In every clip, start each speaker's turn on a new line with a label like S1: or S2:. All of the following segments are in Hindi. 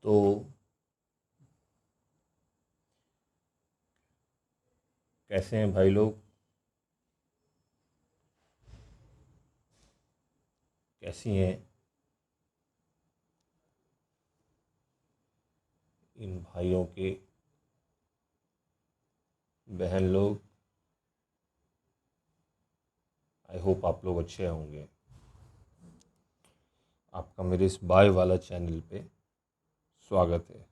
S1: तो कैसे हैं भाई लोग? कैसी हैं इन भाइयों के बहन लोग? आई होप आप लोग अच्छे होंगे। आपका मेरे इस बाय वाला चैनल पे स्वागत है।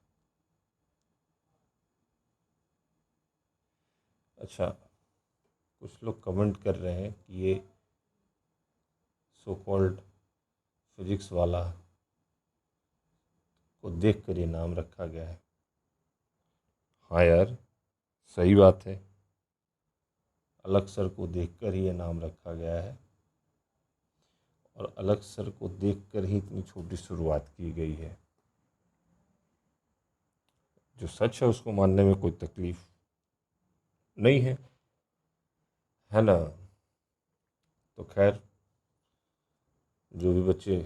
S1: अच्छा, कुछ लोग कमेंट कर रहे हैं कि ये सो कॉल्ड फिजिक्स वाला को देख कर ये नाम रखा गया है। हाँ यार, सही बात है। अलग सर को देखकर ही ये नाम रखा गया है और अलग सर को देखकर ही इतनी छोटी शुरुआत की गई है। जो सच है उसको मानने में कोई तकलीफ नहीं है ना? तो खैर, जो भी बच्चे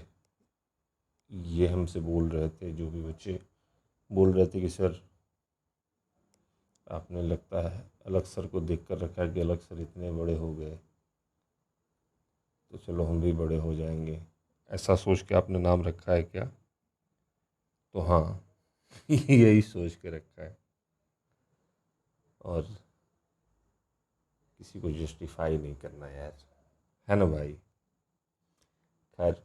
S1: ये हमसे बोल रहे थे, जो भी बच्चे बोल रहे थे कि सर आपने लगता है अलग सर को देखकर रखा है कि अलग सर इतने बड़े हो गए, तो चलो हम भी बड़े हो जाएंगे, ऐसा सोच के आपने नाम रखा है क्या? तो हाँ, यही सोच के रखा है और किसी को जस्टिफाई नहीं करना यार, है ना भाई? खैर,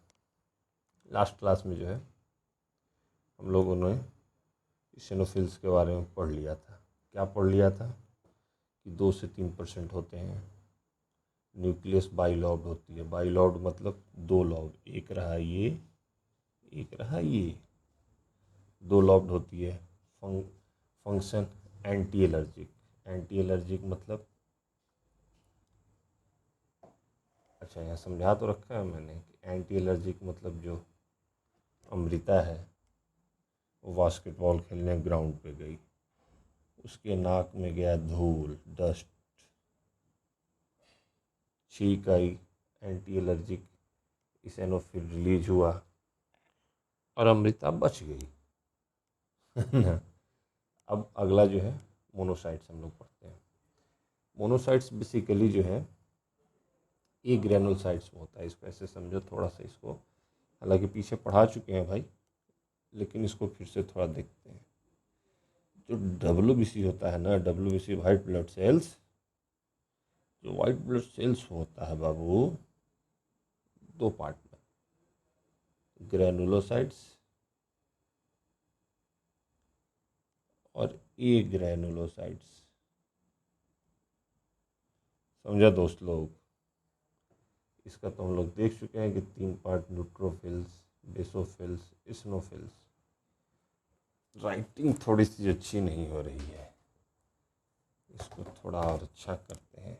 S1: लास्ट क्लास में जो है हम लोगों ने इशेनोफिल्स के बारे में पढ़ लिया था। क्या पढ़ लिया था? कि 2 से 3% होते हैं। न्यूक्लियस बाइलॉब्ड होती है। बाइलॉब्ड मतलब 2 लॉब्ड, एक रहा ये, एक रहा ये, 2 लॉब्ड होती है। Function anti allergic. Anti allergic मतलब, अच्छा यहाँ समझा तो रखा है मैंने कि एंटी एलर्जिक मतलब जो अमृता है वो बास्केटबॉल खेलने ग्राउंड पे गई, उसके नाक में गया धूल, डस्ट, छींक आई, एंटी एलर्जिक इसेनोफिल रिलीज हुआ और अमृता बच गई। अब अगला जो है मोनोसाइट्स हम लोग पढ़ते हैं। मोनोसाइट्स बेसिकली जो है ए ग्रेनुलोसाइट्स में होता है। इसको ऐसे समझो थोड़ा सा, इसको हालांकि पीछे पढ़ा चुके हैं भाई, लेकिन इसको फिर से थोड़ा देखते हैं। जो WBC होता है ना, WBC वाइट ब्लड सेल्स, जो वाइट ब्लड सेल्स होता है बाबू, 2 पार्ट में, ग्रेनुलोसाइट्स और ए ग्रेनुलोसाइट्स। समझा दोस्त लोग? इसका तो हम लोग देख चुके हैं कि 3 पार्ट, न्यूट्रोफिल्स, बेसोफिल्स, इस्नोफिल्स। राइटिंग थोड़ी सी अच्छी नहीं हो रही है, इसको थोड़ा और अच्छा करते हैं।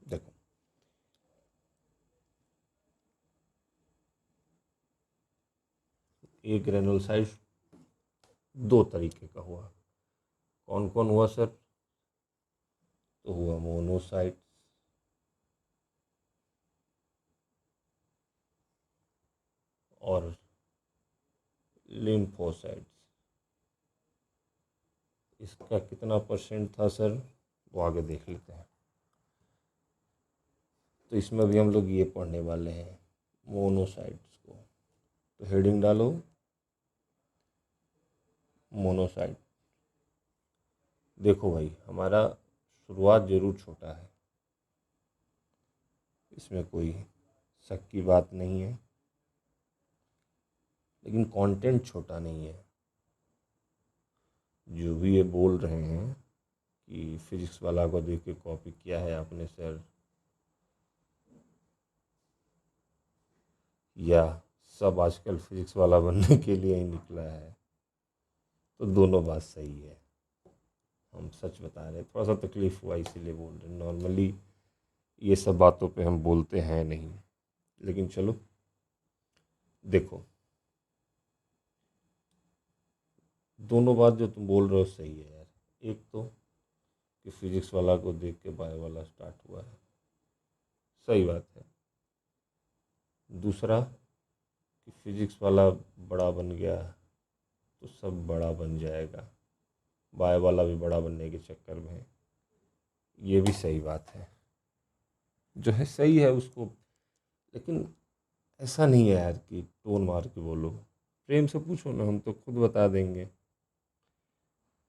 S1: देखो, एक ग्रेनुलोसाइट 2 तरीके का हुआ। कौन कौन हुआ सर? तो हुआ मोनोसाइट्स और लिम्फोसाइट्स। इसका कितना परसेंट था सर, वो आगे देख लेते हैं। तो इसमें भी हम लोग ये पढ़ने वाले हैं मोनोसाइट्स को। तो हेडिंग डालो मोनोसाइट। देखो भाई, हमारा शुरुआत ज़रूर छोटा है, इसमें कोई शक की बात नहीं है, लेकिन कंटेंट छोटा नहीं है। जो भी ये बोल रहे हैं कि फिजिक्स वाला को देख के कॉपी किया है आपने सर, या सब आजकल फिजिक्स वाला बनने के लिए ही निकला है, तो दोनों बात सही है। हम सच बता रहे हैं, थोड़ा सा तकलीफ़ हुआ इसीलिए बोल रहे हैं। नॉर्मली ये सब बातों पे हम बोलते हैं नहीं, लेकिन चलो देखो, दोनों बात जो तुम बोल रहे हो सही है यार। एक तो कि फिजिक्स वाला को देख के बायो वाला स्टार्ट हुआ है, सही बात है। दूसरा कि फिजिक्स वाला बड़ा बन गया तो सब बड़ा बन जाएगा। बाय वाला भी बड़ा बनने के चक्कर में है। ये भी सही बात है, जो है सही है उसको, लेकिन ऐसा नहीं है यार कि टोन मार के बोलो। प्रेम से पूछो ना, हम तो खुद बता देंगे,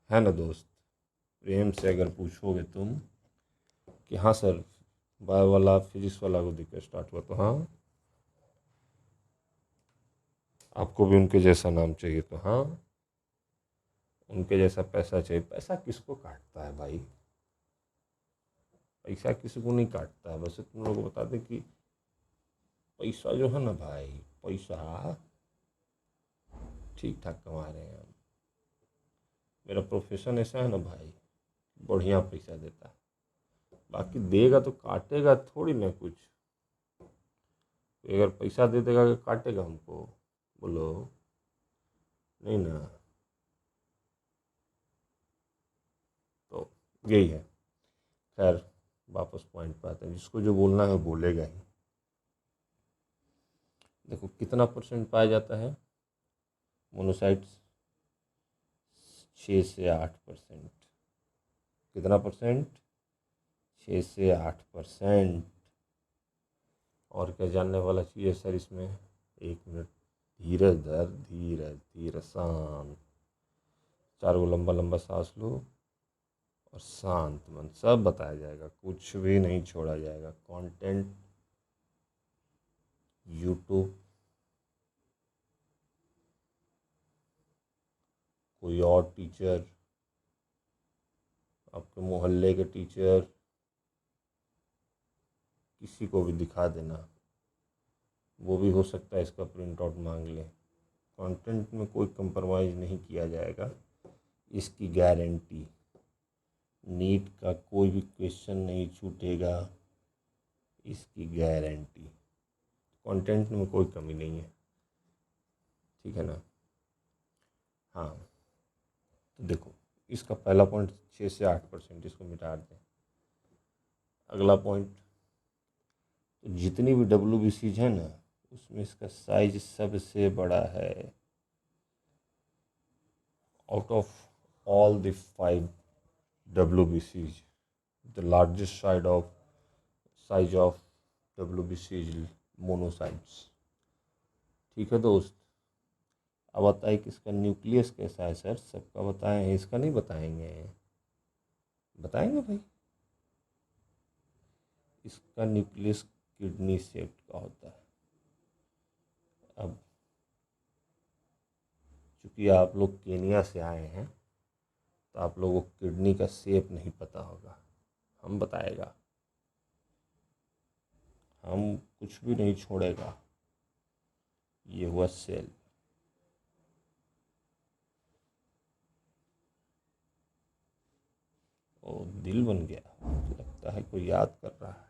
S1: है ना दोस्त। प्रेम से अगर पूछोगे तुम कि हाँ सर, बायो वाला फिजिक्स वाला को दिक्कत स्टार्ट हुआ, तो हाँ आपको भी उनके जैसा नाम चाहिए, तो हाँ उनके जैसा पैसा चाहिए। पैसा किसको काटता है भाई, पैसा किसी को नहीं काटता है। वैसे तुम लोग को बता दें कि पैसा जो है ना भाई, पैसा ठीक ठाक कमा रहे हैं हम। मेरा प्रोफेशन ऐसा है ना भाई, बढ़िया पैसा देता है। बाकी देगा तो काटेगा थोड़ी ना कुछ। अगर पैसा दे देगा कि काटेगा हमको, बोलो, नहीं ना। तो यही है। खैर, वापस पॉइंट पे आते हैं, जिसको जो बोलना है बोलेगा ही। देखो कितना परसेंट पाया जाता है मोनोसाइट्स, 6 से 8%। कितना परसेंट? 6 से 8%। और क्या जानने वाला चाहिए सर इसमें? 1 मिनट, धीरज धर, धीरज धीरज, शांत। 4 गो लंबा लंबा सांस लो और शांत मन, सब बताया जाएगा, कुछ भी नहीं छोड़ा जाएगा। कंटेंट यूट्यूब, कोई और टीचर, आपके मोहल्ले के टीचर, किसी को भी दिखा देना, वो भी हो सकता है इसका प्रिंट आउट मांग ले। कंटेंट में कोई कंप्रोमाइज़ नहीं किया जाएगा, इसकी गारंटी। नीट का कोई भी क्वेश्चन नहीं छूटेगा, इसकी गारंटी। कंटेंट में कोई कमी नहीं है, ठीक है ना। हाँ, तो देखो इसका पहला पॉइंट 6 से 8%, इसको मिटा दें। अगला पॉइंट, तो जितनी भी WBCs है ना, उसमें इसका साइज सबसे बड़ा है। Out of all the 5 WBCs, the largest size of WBCs monocytes. ठीक है दोस्त। अब बताइए कि इसका न्यूक्लियस कैसा है सर? सबका बताएं, इसका नहीं बताएंगे? बताएंगे भाई। इसका न्यूक्लियस किडनी शेप्ड का होता है। अब चूँकि आप लोग केनिया से आए हैं, तो आप लोगों को किडनी का शेप नहीं पता होगा, हम बताएगा। हम कुछ भी नहीं छोड़ेगा। ये हुआ सेल। ओ, दिल बन गया, लगता है कोई याद कर रहा है,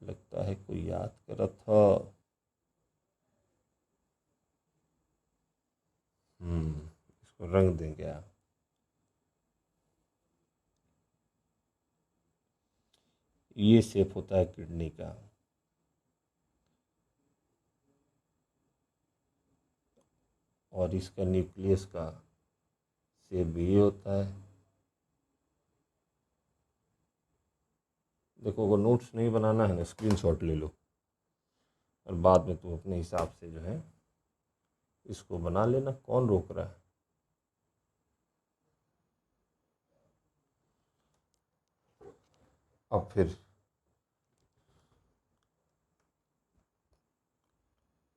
S1: लगता है कोई याद कर रहा था। इसको रंग दें क्या? ये शेप होता है किडनी का। और इसका न्यूक्लियस का शेप भी होता है। देखो, अगर नोट्स नहीं बनाना है ना, स्क्रीनशॉट ले लो और बाद में तुम अपने हिसाब से जो है इसको बना लेना, कौन रोक रहा है। अब फिर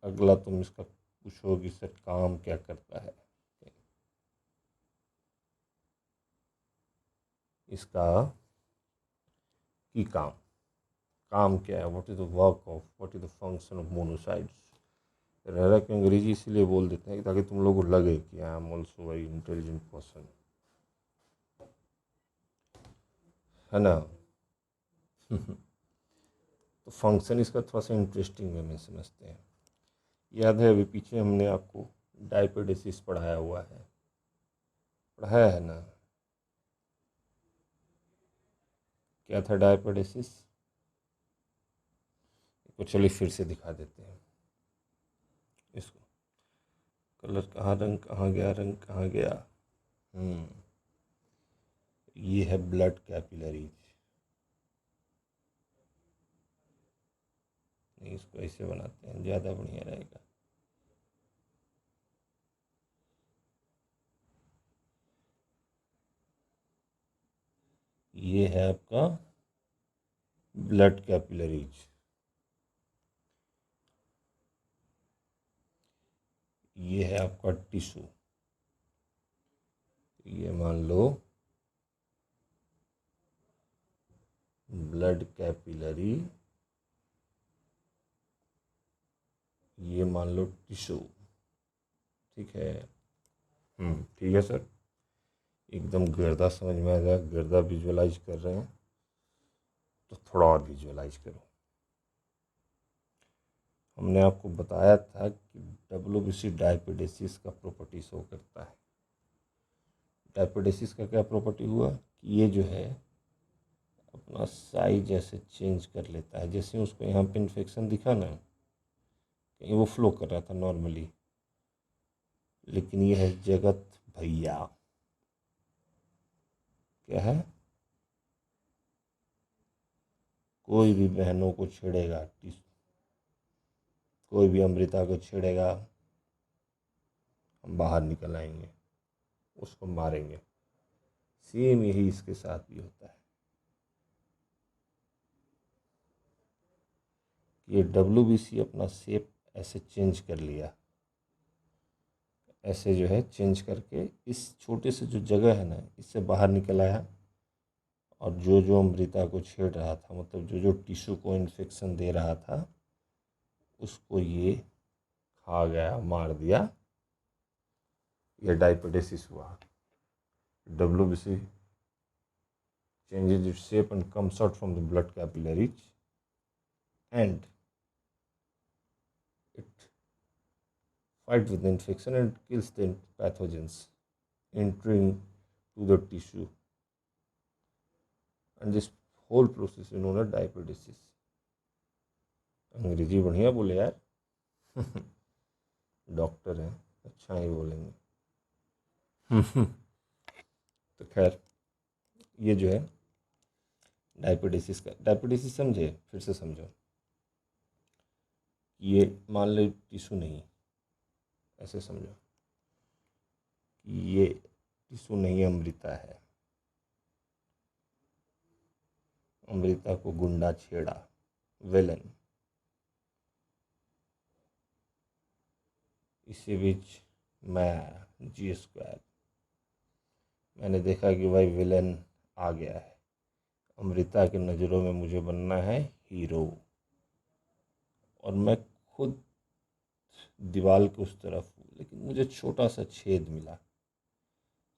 S1: अगला तुम इसका पूछोगी सर काम क्या करता है। इसका की काम क्या है? What is the work of, what is the function of monocytes. रह रहा कि अंग्रेजी इसीलिए बोल देते हैं ताकि तुम लोगों को लगे कि I am also very intelligent person, है ना। तो फंक्शन इसका थोड़ा सा इंटरेस्टिंग वे में समझते हैं। याद है अभी पीछे हमने आपको डायपेडेसिस पढ़ाया हुआ है, पढ़ाया है ना? क्या था डायपेडेसिस? तो चलिए फिर से दिखा देते हैं। इसको कलर कहाँ, रंग कहाँ गया, रंग कहाँ गया। ये है ब्लड कैपिलरीज। नहीं, इसको ऐसे बनाते हैं, ज़्यादा बढ़िया रहेगा। ये है आपका ब्लड कैपिलरीज। ये है आपका टिश्यू। ये मान लो ब्लड कैपिलरी, ये मान लो टिश्यू। ठीक है। ठीक है सर, एकदम गर्दा समझ में आ जाए। गर्दा विजुअलाइज कर रहे हैं तो थोड़ा और विजुअलाइज करो। हमने आपको बताया था कि डब्ल्यूबीसी डायपेडेसिस का प्रॉपर्टी शो करता है। डायपेडेसिस का क्या प्रॉपर्टी हुआ कि ये जो है अपना साइज ऐसे चेंज कर लेता है। जैसे उसको यहाँ पे इन्फेक्शन दिखा ना, कहीं वो फ्लो कर रहा था नॉर्मली, लेकिन ये है जगत भैया। क्या है? कोई भी बहनों को छेड़ेगा, कोई भी अमृता को छेड़ेगा, हम बाहर निकल आएंगे, उसको मारेंगे। सेम यही इसके साथ भी होता है। ये डब्ल्यूबीसी अपना शेप ऐसे चेंज कर लिया, ऐसे जो है चेंज करके इस छोटे से जो जगह है ना, इससे बाहर निकल आया। और जो जो अमृता को छेड़ रहा था, मतलब जो जो टिश्यू को इन्फेक्शन दे रहा था, उसको ये खा गया, मार दिया। ये डायपेडेसिस हुआ। WBC changes its shape and comes out from the blood capillaries, and it fights with the infection and kills the pathogens entering to the tissue, and this whole process is known as diapedesis. अंग्रेजी बढ़िया बोले यार। डॉक्टर हैं, अच्छा ही बोलेंगे। तो खैर, ये जो है डायपेडेसिस का, डायपेडेसिस समझे, फिर से समझो। ये मान लो टिश्यू नहीं, ऐसे समझो कि ये टिश्यू नहीं, अमृता है। अमृता को गुंडा छेड़ा, विलन। इसी बीच मैं G², मैंने देखा कि भाई विलन आ गया है, अमृता की नज़रों में मुझे बनना है हीरो, और मैं खुद दीवार के उस तरफ हूँ, लेकिन मुझे छोटा सा छेद मिला।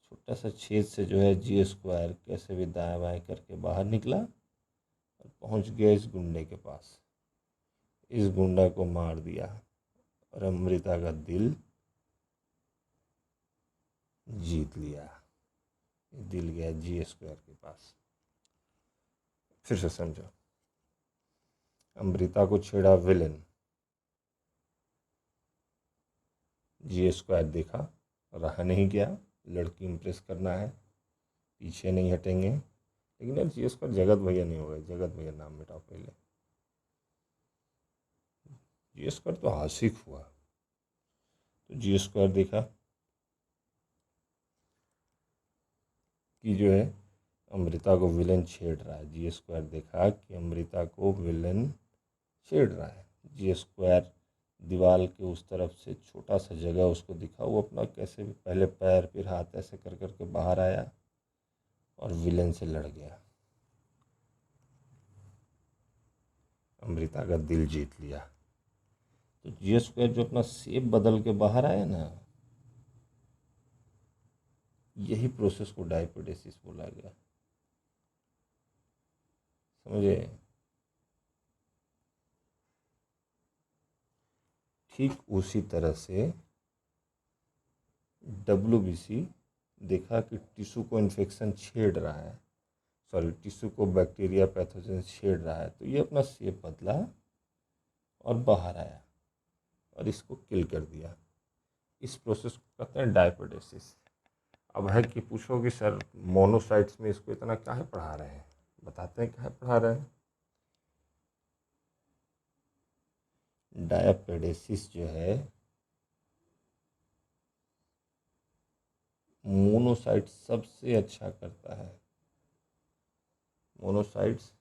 S1: छोटा सा छेद से जो है G² कैसे भी दाएं बाएं करके बाहर निकला और पहुँच गया इस गुंडे के पास। इस गुंडा को मार दिया और अमृता का दिल जीत लिया। दिल गया G² के पास। फिर से समझो, अमृता को छेड़ा विलेन, G² देखा, रहा नहीं गया, लड़की इम्प्रेस करना है, पीछे नहीं हटेंगे। लेकिन यार G² जगत भैया नहीं होगा, जगत भैया नाम मिटाओ पहले। G² तो आशिक हुआ। तो G² देखा कि जो है अमृता को विलेन छेड़ रहा है। G² देखा कि अमृता को विलेन छेड़ रहा है। G² दीवार के उस तरफ से छोटा सा जगह उसको दिखा, वो अपना कैसे भी पहले पैर फिर हाथ ऐसे कर करके बाहर आया और विलेन से लड़ गया। अमृता का दिल जीत लिया। तो G² जो अपना शेप बदल के बाहर आया ना, यही प्रोसेस को डायपेडेसिस बोला गया। समझे? ठीक उसी तरह से WBC देखा कि टिश्यू को इन्फेक्शन छेड़ रहा है, सॉरी टिश्यू को बैक्टीरिया पैथोजन छेड़ रहा है, तो ये अपना शेप बदला और बाहर आया और इसको किल कर दिया। इस प्रोसेस को कहते हैं डायपोडेसिस। अब है कि पूछोगे सर मोनोसाइट्स में इसको इतना काहे पढ़ा रहे हैं, बताते हैं काहे पढ़ा रहे हैं। डायपोडेसिस जो है मोनोसाइट सबसे अच्छा करता है। मोनोसाइट्स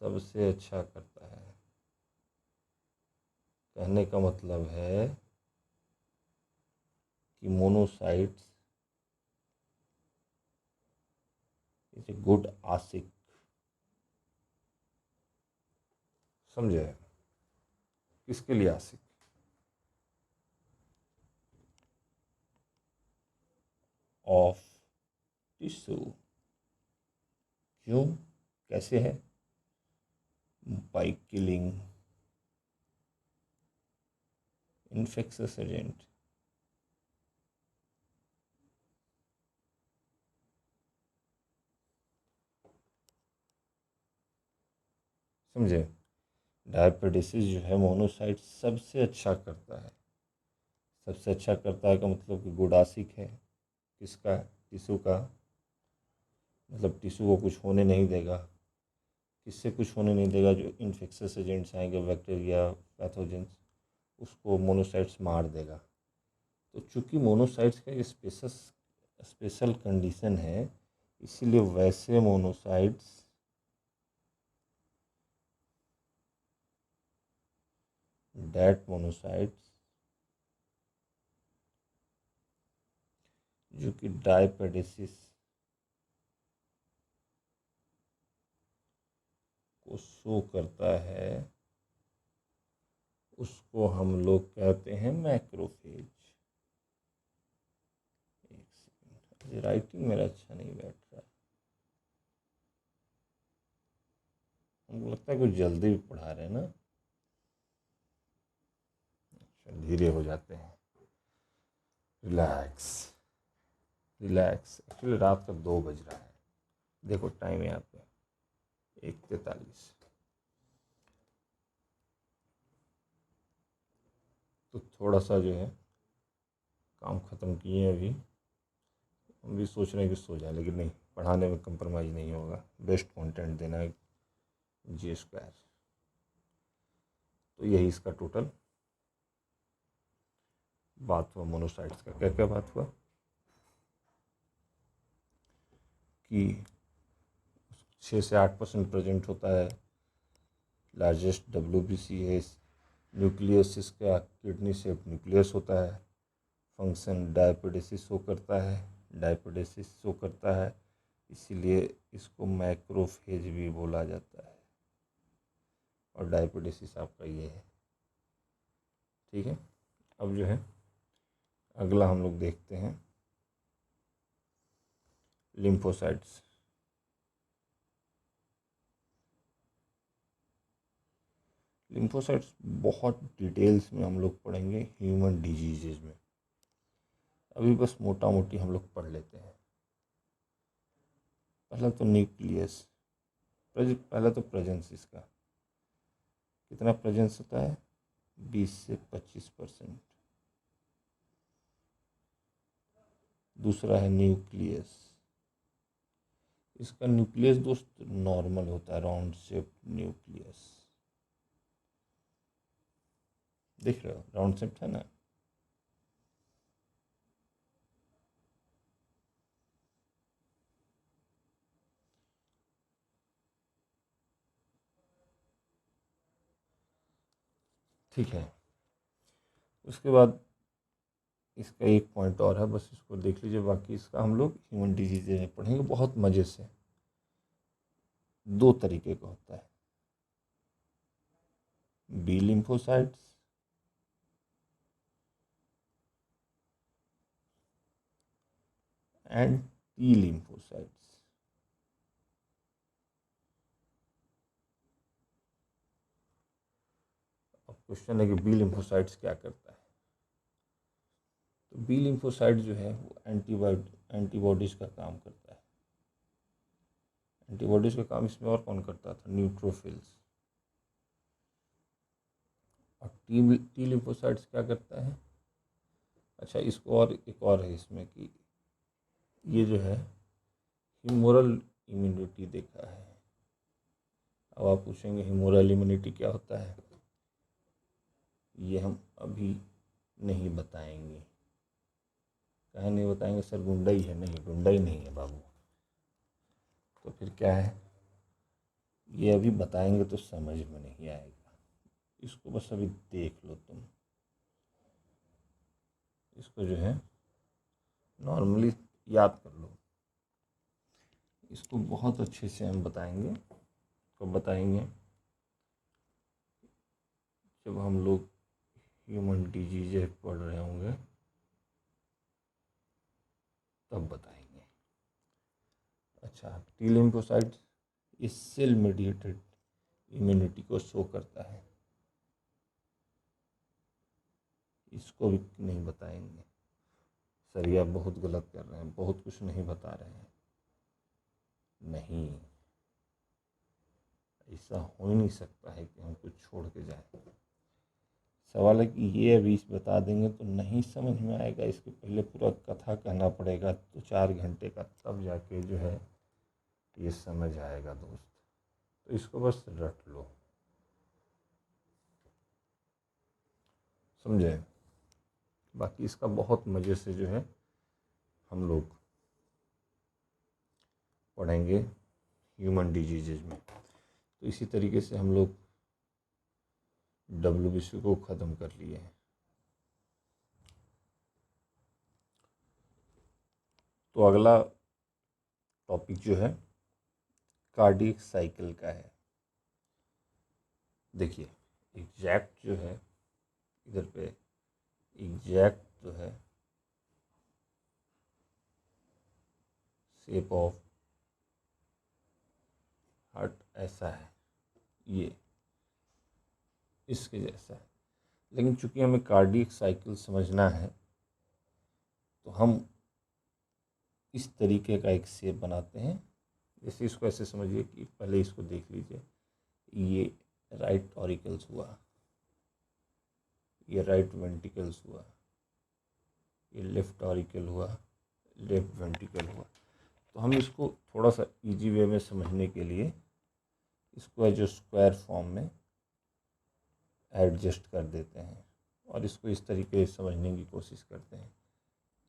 S1: सबसे अच्छा करता है, कहने का मतलब है कि मोनोसाइट्स इज ए गुड आशिक। समझे? किसके लिए आशिक? Of tissue. क्यों, कैसे है? By killing infectious agent. समझे? डायपोडेसिस जो है मोनोसाइट सबसे अच्छा करता है। सबसे अच्छा करता है का मतलब कि गुड आशिक है। किसका? टिश्यू का। मतलब टिश्यू को कुछ होने नहीं देगा। किससे कुछ होने नहीं देगा? जो इन्फेक्शस एजेंट्स आएंगे, बैक्टीरिया, पैथोजेंस, उसको मोनोसाइट्स मार देगा। तो चूंकि मोनोसाइट्स का स्पेशल कंडीशन है, इसीलिए वैसे मोनोसाइट्स डेट मोनोसाइट्स जो कि डायपोडेसिस को शो करता है, उसको हम लोग कहते हैं मैक्रोफेज। एक सेकंड, राइटिंग मेरा अच्छा नहीं बैठ रहा। हमको लगता है कुछ जल्दी भी पढ़ा रहे हैं ना। धीरे हो जाते हैं। Relax relax. एक्चुअली रात का 2 बज रहा है, देखो टाइम यहाँ पे 1:43। तो थोड़ा सा जो है काम ख़त्म किए अभी। हम भी सोच रहे हैं कि सो जाए, लेकिन नहीं, पढ़ाने में कंप्रोमाइज़ नहीं होगा। बेस्ट कंटेंट देना है G²। तो यही इसका टोटल बात हुआ मोनोसाइट्स का। क्या क्या बात हुआ कि 6 से 8% प्रेजेंट होता है। लार्जेस्ट WBC है। न्यूक्लियस इसका किडनी शेप न्यूक्लियस होता है। फंक्शन डायपोडेसिस शो करता है। डायपोडेसिस शो करता है, इसीलिए इसको मैक्रोफेज भी बोला जाता है। और डायपोडेसिस आपका ये है। ठीक है, अब जो है अगला हम लोग देखते हैं लिम्फोसाइट्स। लिम्फोसाइट्स बहुत डिटेल्स में हम लोग पढ़ेंगे ह्यूमन डिजीजेज में। अभी बस मोटा मोटी हम लोग पढ़ लेते हैं। पहला तो न्यूक्लियस। पहला तो प्रेजेंस इसका कितना प्रेजेंस होता है? 20 से 25%। दूसरा है न्यूक्लियस। इसका न्यूक्लियस दोस्त नॉर्मल होता है, राउंड शेप न्यूक्लियस। देख रहे हो, राउंड शेप है ना। ठीक है, उसके बाद इसका एक पॉइंट और है, बस इसको देख लीजिए। बाकी इसका हम लोग ह्यूमन डिजीजेज में पढ़ेंगे बहुत मज़े से। 2 तरीके का होता है, B lymphocytes and T lymphocytes. अब क्वेश्चन है कि बी लिम्फोसाइट्स क्या करता है। तो बी लिम्फोसाइट जो है वो एंटीबॉडीज़ का काम करता है। एंटीबॉडीज़ का काम इसमें और कौन करता था? न्यूट्रोफिल्स। और टी लिम्फोसाइट्स क्या करता है? अच्छा, इसको और एक और है इसमें कि ये जो है ह्यूमोरल इम्यूनिटी देखा है। अब आप पूछेंगे ह्यूमोरल इम्यूनिटी क्या होता है? ये हम अभी नहीं बताएंगे। कहीं नहीं बताएंगे सर, गुंडा ही है? नहीं, गुंडा ही नहीं है बाबू। तो फिर क्या है? ये अभी बताएंगे तो समझ में नहीं आएगा। इसको बस अभी देख लो तुम। इसको जो है नॉर्मली याद कर लो। इसको बहुत अच्छे से हम बताएंगे। कब बताएंगे? जब हम लोग ह्यूमन डिजीज पढ़ रहे होंगे तब बताएंगे। अच्छा, टी लिम्फोसाइट्स इस सेल मेडिएटेड इम्यूनिटी को शो करता है। इसको भी नहीं बताएंगे। सर ये आप बहुत गलत कर रहे हैं, बहुत कुछ नहीं बता रहे हैं। नहीं, ऐसा हो ही नहीं सकता है कि हम कुछ छोड़ के जाएं। सवाल है कि ये अभी बता देंगे तो नहीं समझ में आएगा। इसके पहले पूरा कथा कहना पड़ेगा तो 4 घंटे का, तब जाके जो है ये समझ आएगा दोस्त। तो इसको बस रट लो, समझे? बाकी इसका बहुत मज़े से जो है हम लोग पढ़ेंगे ह्यूमन डिजीजेज में। तो इसी तरीके से हम लोग WBC को ख़त्म कर लिए हैं। तो अगला टॉपिक जो है कार्डियक साइकिल का है। देखिए, एग्जैक्ट जो है इधर पे, एग्जैक्ट जो है शेप ऑफ हार्ट ऐसा है, ये इसके जैसा है। लेकिन चूंकि हमें कार्डियक साइकिल समझना है तो हम इस तरीके का एक शेप बनाते हैं। जैसे इसको ऐसे समझिए कि पहले इसको देख लीजिए, ये राइट ऑरिकल्स हुआ, ये राइट वेंट्रिकल्स हुआ, ये लेफ्ट ऑरिकल हुआ, लेफ्ट वेंट्रिकल हुआ। तो हम इसको थोड़ा सा इजी वे में समझने के लिए इसको जो स्क्वायर फॉर्म में एडजस्ट कर देते हैं और इसको इस तरीके से समझने की कोशिश करते हैं।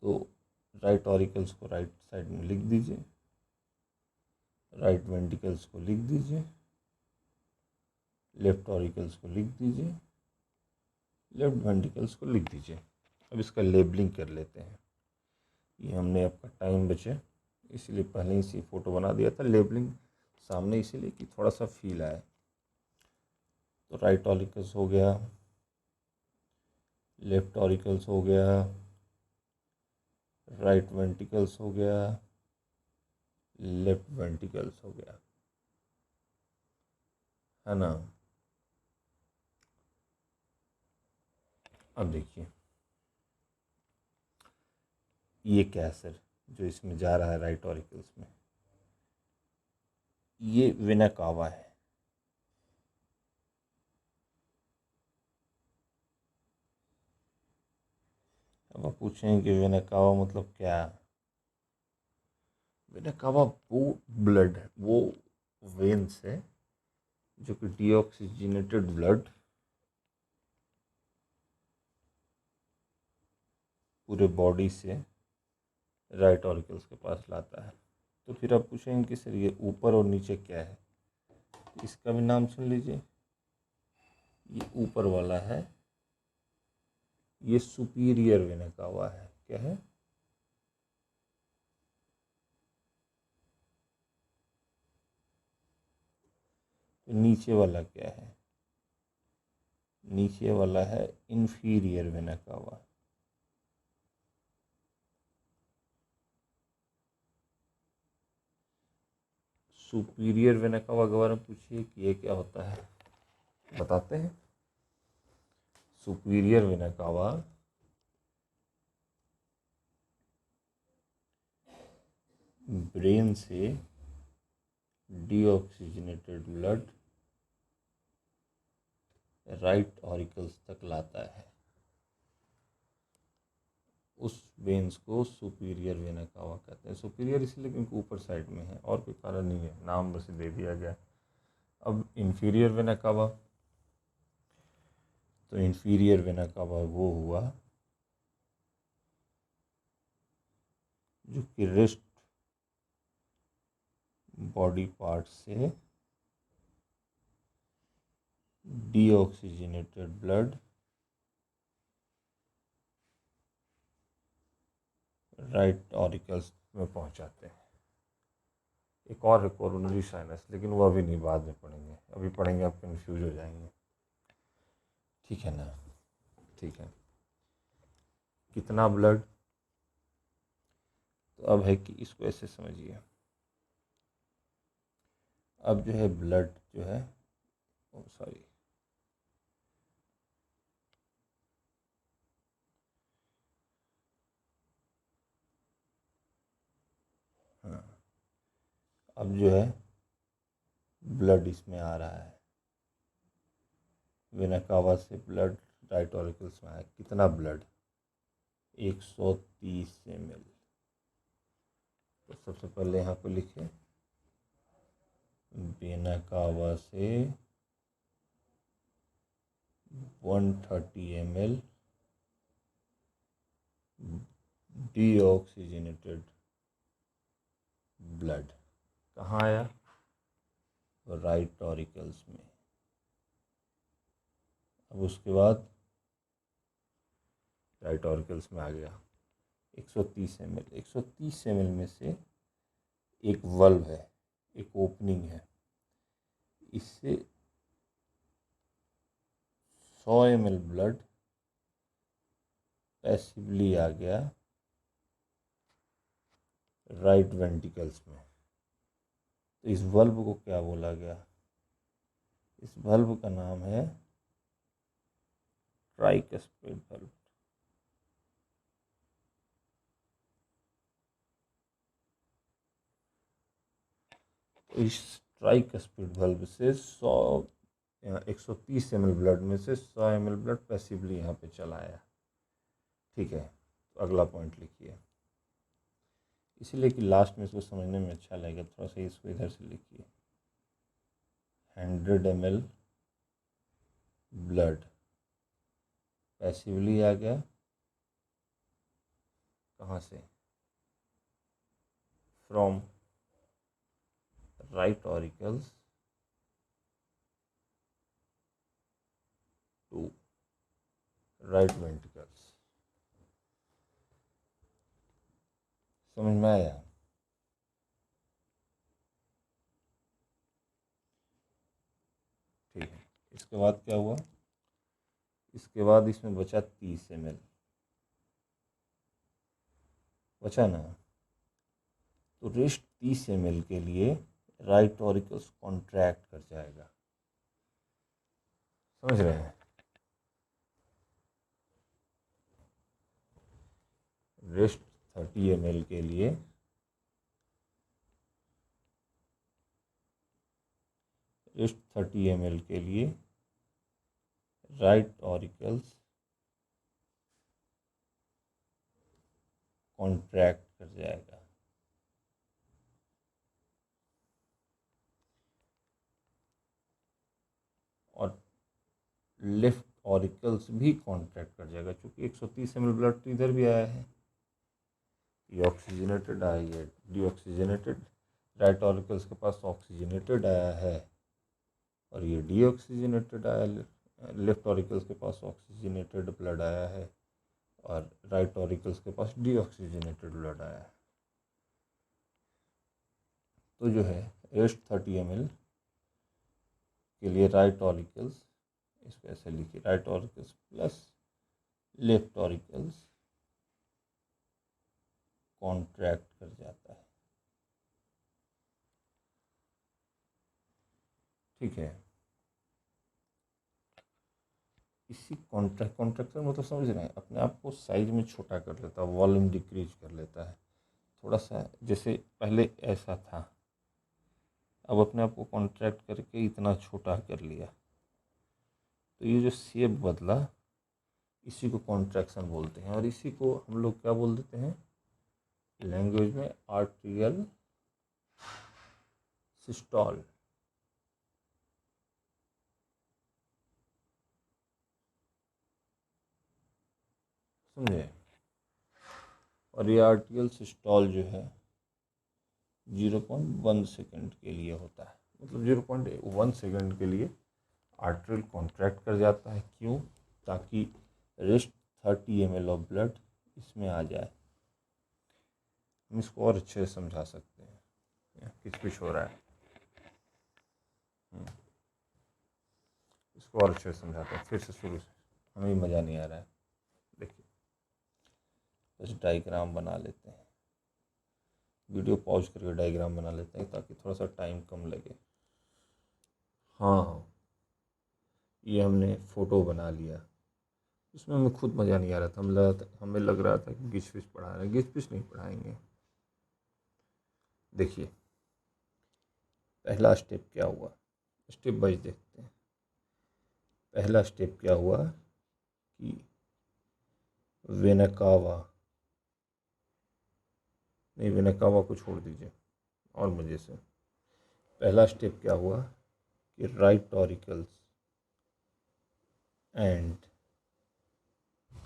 S1: तो राइट ऑरिकल्स को राइट साइड में लिख दीजिए, राइट वेंट्रिकल्स को लिख दीजिए, लेफ्ट ऑरिकल्स को लिख दीजिए, लेफ्ट वेंट्रिकल्स को लिख दीजिए। अब इसका लेबलिंग कर लेते हैं। ये हमने आपका टाइम बचे इसलिए पहले ही से फ़ोटो बना दिया था, लेबलिंग सामने इसीलिए कि थोड़ा सा फील आए। तो राइट ऑरिकल्स हो गया, लेफ्ट ऑरिकल्स हो गया, राइट वेंट्रिकल्स हो गया, लेफ्ट वेंट्रिकल्स हो गया, है ना? अब देखिए ये क्या है सर जो इसमें जा रहा है राइट ऑरिकल्स में? ये वेना कावा है। अब आप पूछेंगे कि वेना कावा मतलब क्या? वेना कावा वो ब्लड है, वो वेन्स है जो कि डीऑक्सीजनेटेड ब्लड पूरे बॉडी से राइट ऑरिकल्स के पास लाता है। तो फिर आप पूछेंगे कि सर ये ऊपर और नीचे क्या है? इसका भी नाम सुन लीजिए। ये ऊपर वाला है, ये सुपीरियर वेना कावा है। क्या है? तो नीचे वाला क्या है? नीचे वाला है inferior vena cava. Superior vena cava के बारे में पूछिए कि ये क्या होता है, बताते हैं। सुपीरियर वेना कावा ब्रेन से डीऑक्सीजनेटेड ब्लड राइट ऑरिकल्स तक लाता है। उस वेन्स को सुपीरियर वेना कावा कहते हैं। सुपीरियर इसलिए क्योंकि ऊपर साइड में है, और कोई कारण नहीं है, नाम बस दे दिया गया। अब इंफीरियर वेना कावा, तो इंफीरियर वेना कावा वो हुआ जो कि रिस्ट बॉडी पार्ट से डीऑक्सीजनेटेड ब्लड राइट ऑरिकल्स में पहुंचाते हैं। एक और है कोरोनरी साइनस, लेकिन वो अभी नहीं, बाद में पढ़ेंगे। अभी पढ़ेंगे आप कंफ्यूज हो जाएंगे, ठीक है ना। ठीक है, कितना ब्लड, तो अब है कि इसको ऐसे समझिए। अब जो है ब्लड जो है, सॉरी, हाँ, अब जो है ब्लड इसमें आ रहा है, वेना कावा से ब्लड राइट ऑरिकल्स में आया। कितना ब्लड, 130 ml। तो सबसे पहले यहाँ पे लिखे, वेना कावा से 130 ml डीऑक्सीजनेटेड ब्लड कहाँ आया, राइट ऑरिकल्स में। अब उसके बाद राइट ऑरिकल्स में आ गया 130 ml। 130 ml में से एक वल्व है, एक ओपनिंग है, इससे 100 ml ब्लड पैसिवली आ गया राइट वेंट्रिकल्स में। तो इस वल्व को क्या बोला गया, इस वल्व का नाम है ट्राइकस्पिड वल्व। तो इस ट्राइकस्पिड वल्व से 130 ml ब्लड में से 100 ml ब्लड पैसिवली यहाँ पे चला आया, ठीक है। तो अगला पॉइंट लिखिए, इसीलिए कि लास्ट में इसको समझने में अच्छा लगेगा, थोड़ा सा इसको इधर से लिखिए। 100 ml ब्लड पैसिवली आ गया, कहाँ से, from right auricles to right ventricles. समझ में आया। ठीक है, इसके बाद क्या हुआ, इसके बाद इसमें बचा 30 ml, बचा ना। तो रेस्ट 30 ml के लिए राइट ऑरिकल्स कॉन्ट्रैक्ट कर जाएगा, समझ रहे हैं। रेस्ट 30 ml के लिए राइट ऑरिकल्स कॉन्ट्रैक्ट कर जाएगा, और लेफ्ट ऑरिकल्स भी कॉन्ट्रैक्ट कर जाएगा, क्योंकि 130 ml ब्लड तो इधर भी आया है, ये ऑक्सीजनेटेड आई है, डीऑक्सीजनेटेड, राइट ऑरिकल्स के पास ऑक्सीजनेटेड आया है, और ये डीऑक्सीजनेटेड आया, लेफ्ट ऑरिकल्स के पास ऑक्सीजनेटेड ब्लड आया है, और राइट ऑरिकल्स के पास डीऑक्सीजनेटेड ब्लड आया है। तो जो है रेस्ट 30 ml के लिए राइट ऑरिकल्स, इसको ऐसे लिखिए, right auricles plus left auricles contract कर जाता है, ठीक है। इसी कॉन्ट्रैक्शन मतलब समझ रहे हैं, अपने आप को साइज में छोटा कर लेता है, वॉल्यूम डिक्रीज कर लेता है थोड़ा सा, जैसे पहले ऐसा था, अब अपने आप को कॉन्ट्रैक्ट करके इतना छोटा कर लिया, तो ये जो शेप बदला इसी को कॉन्ट्रैक्शन बोलते हैं, और इसी को हम लोग क्या बोल देते हैं लैंग्वेज में, आर्ट्रियल सिस्टॉल। समझे? और ये आर्ट्रियल सिस्टॉल जो है 0.1 सेकेंड के लिए होता है, मतलब 0.1 सेकेंड के लिए आर्ट्रियल कॉन्ट्रैक्ट कर जाता है। क्यों? ताकि रेस्ट 30 ml ऑफ ब्लड इसमें आ जाए। हम इसको और अच्छे से समझा सकते हैं। किच हो रहा है, इसको और अच्छे से समझाते हैं फिर से शुरू से, हमें मज़ा नहीं आ रहा है। देखिए बस डायग्राम बना लेते हैं, वीडियो पॉज करके डायग्राम बना लेते हैं ताकि थोड़ा सा टाइम कम लगे। हाँ, ये हमने फ़ोटो बना लिया, इसमें हमें खुद मज़ा नहीं आ रहा था, हमें लग रहा था कि गिच पिच पढ़ा रहे हैं। गिच पिच नहीं पढ़ाएंगे। देखिए पहला स्टेप क्या हुआ, स्टेप वाइज देखते हैं। पहला स्टेप क्या हुआ कि वेनाकावा, नहीं वेनाकावा को छोड़ दीजिए और मज़े से। पहला स्टेप क्या हुआ कि right auricles and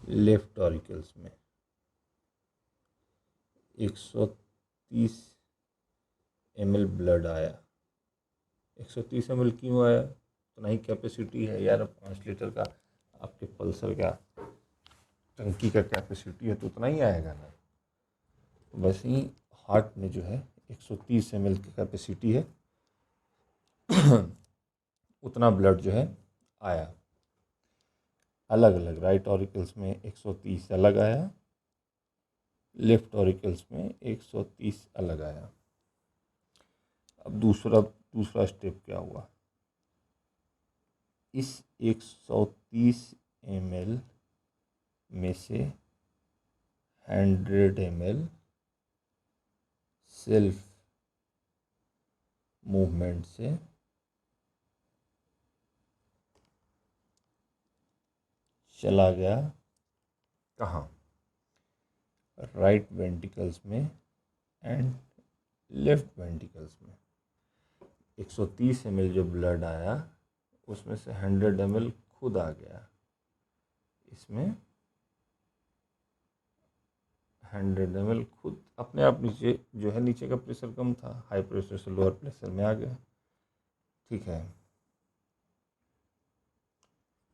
S1: left auricles में 130 ml ब्लड आया। 130 ml क्यों आया? तो नहीं कैपेसिटी है यार, 5 लीटर का आपके पल्सर का टंकी का कैपेसिटी है तो उतना ही आएगा ना। वैसे ही हार्ट में जो है 130 ml की कैपेसिटी है उतना ब्लड जो है आया। अलग अलग राइट ऑरिकल्स में 130 अलग आया, लेफ्ट ऑरिकल्स में 130 अलग आया। अब दूसरा स्टेप क्या हुआ, इस 130 ml में से 100 ml सेल्फ मूवमेंट से चला गया कहाँ, राइट वेंट्रिकल्स में एंड लेफ्ट वेंट्रिकल्स में। 130 ml जो ब्लड आया उसमें से 100 ml खुद आ गया इसमें। 100 ml खुद अपने आप नीचे जो है, नीचे का प्रेशर कम था, हाई प्रेशर से लोअर प्रेशर में आ गया। ठीक है,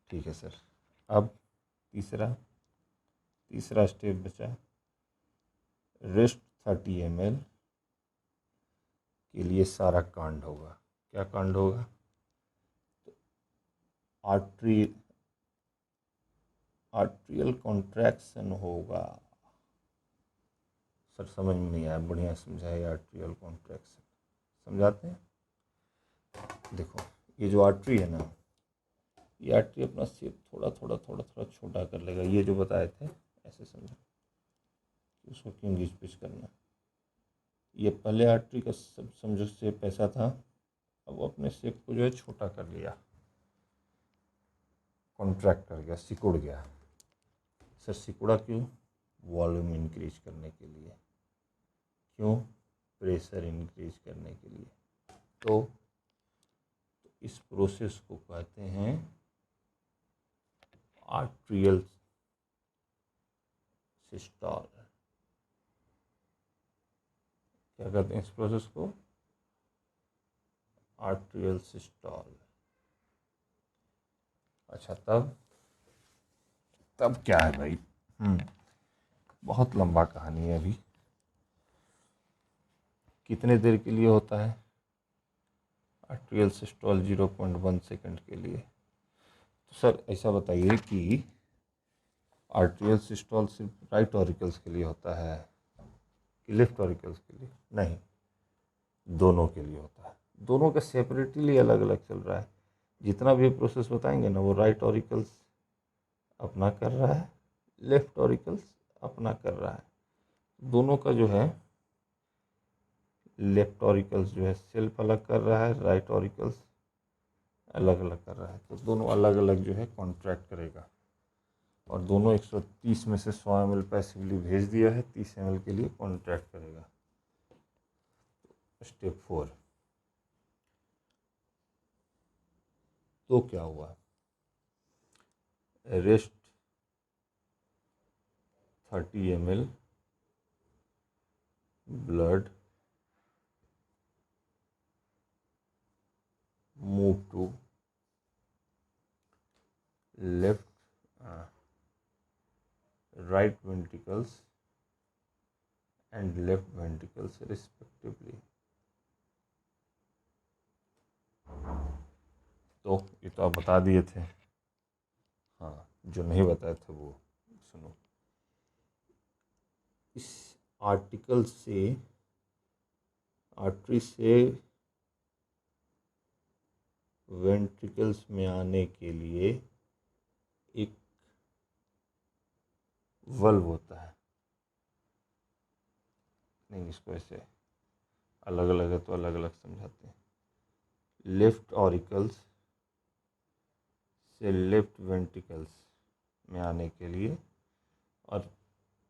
S1: ठीक है सर। अब तीसरा स्टेप बचा, रेस्ट 30 ml के लिए सारा कांड होगा। क्या कांड होगा? तो आर्ट्रियल कॉन्ट्रैक्शन होगा। सर समझ में नहीं आया, बढ़िया समझाइए। आर्ट्रियल कॉन्ट्रैक्शन समझाते हैं। देखो ये जो आर्टरी है ना, ये आर्टरी अपना शेप थोड़ा थोड़ा छोटा कर लेगा। ये जो बताए थे ऐसे समझो, उसको क्यों घिस पिच करना। ये पहले आर्टरी का सब समझो शेप ऐसा था, अब वो अपने शेप को जो है छोटा कर लिया, कॉन्ट्रैक्ट कर गया, सिकुड़ गया। सर सिकुड़ा क्यों? वॉल्यूम इंक्रीज करने के लिए। क्यों? प्रेशर इंक्रीज करने के लिए। तो इस प्रोसेस को कहते हैं आर्ट्रियल सिस्टॉल। क्या कहते हैं इस प्रोसेस को? आर्ट्रियल सिस्टॉल। अच्छा, तब क्या है भाई? बहुत लंबा कहानी है अभी। कितने देर के लिए होता है आर्ट्रियल सिस्टॉल? 0.1 सेकेंड के लिए। तो सर ऐसा बताइए कि आर्ट्रियल सिस्टॉल सिर्फ राइट ऑरिकल्स के लिए होता है कि लेफ्ट ऑरिकल्स के लिए? नहीं, दोनों के लिए होता है। दोनों का सेपरेटली अलग अलग चल रहा है। जितना भी प्रोसेस बताएंगे ना, वो राइट ऑरिकल्स अपना कर रहा है, लेफ्ट ऑरिकल्स अपना कर रहा है। दोनों का जो है, लेफ्ट ऑरिकल्स जो है सेल्फ अलग कर रहा है, राइट ऑरिकल्स अलग अलग कर रहा है, तो दोनों अलग अलग जो है कॉन्ट्रैक्ट करेगा। और दोनों 130 में से 100 ml पैसिवली भेज दिया है, 30 ml के लिए कॉन्ट्रैक्ट करेगा। स्टेप 4, तो क्या हुआ, rest 30 ml blood move to left right ventricles and left ventricles respectively। तो ये तो आप बता दिए थे, हाँ जो नहीं बताए थे वो सुनो। इस आर्टिकल से, आर्टरी से वेंट्रिकल्स में आने के लिए एक वल्व होता है, नहीं इसको ऐसे अलग अलग है तो अलग अलग समझाते हैं। लेफ्ट ऑरिकल्स से लेफ्ट वेंट्रिकल्स में आने के लिए और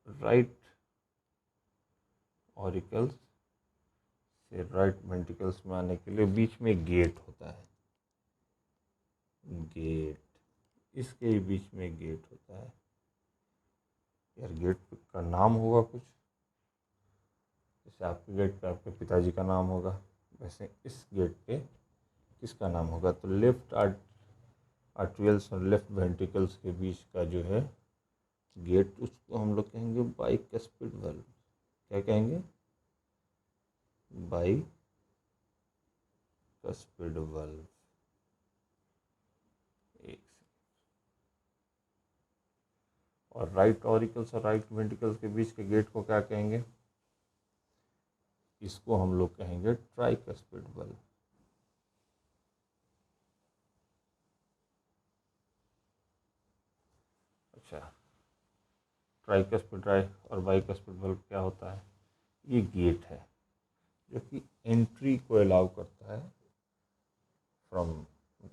S1: राइट ऑरिकल्स से राइट वेंट्रिकल्स में आने के लिए बीच में गेट होता है, गेट, इसके बीच में गेट होता है। यार गेट का नाम होगा कुछ, जैसे आपके गेट पे आपके पिताजी का नाम होगा, वैसे इस गेट पे किसका नाम होगा, तो लेफ्ट आर्टरियल्स और लेफ्ट वेंट्रिकल्स के बीच का जो है गेट, उसको हम लोग कहेंगे बाइकस्पिड वाल्व। क्या कहेंगे, बाइकस्पिड वाल्व। और राइट ऑरिकल्स और राइट वेंट्रिकल्स के बीच के गेट को क्या कहेंगे, इसको हम लोग कहेंगे ट्राइकस्पिड वाल्व। अच्छा, ट्राइकस्पिड और बाइकस्पिड वाल्व क्या होता है, ये गेट है जो कि एंट्री को अलाउ करता है from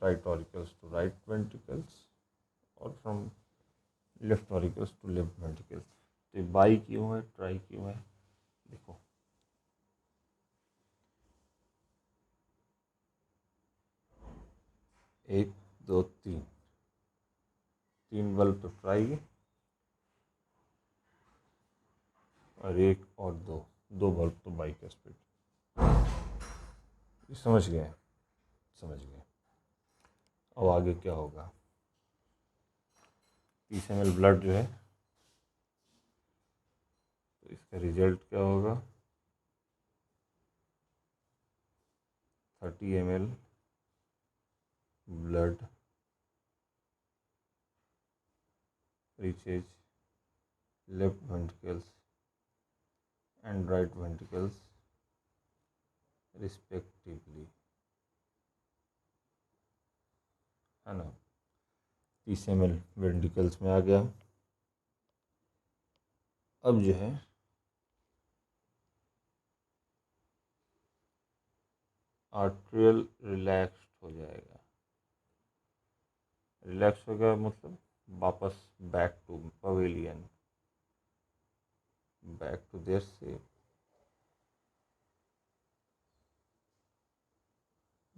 S1: right auricles to right ventricles और from left auricles to left ventricles. तो बाई क्यों है, ट्राई क्यों है, देखो 1 2 3, 3 बल्ब तो ट्राई और 1 और 2 बल्ब तो बाइकस्पिड। समझ गए, समझ गए। अब आगे क्या होगा, 30 ml ब्लड जो है, तो इसका रिजल्ट क्या होगा, 30 ml blood reaches left ventricles and right ventricles respectively, है ना। 30 ml वेंट्रिकल्स में आ गया। अब जो है आर्ट्रियल रिलैक्स्ड हो जाएगा, रिलैक्स हो गया मतलब वापस back to pavilion, back to there से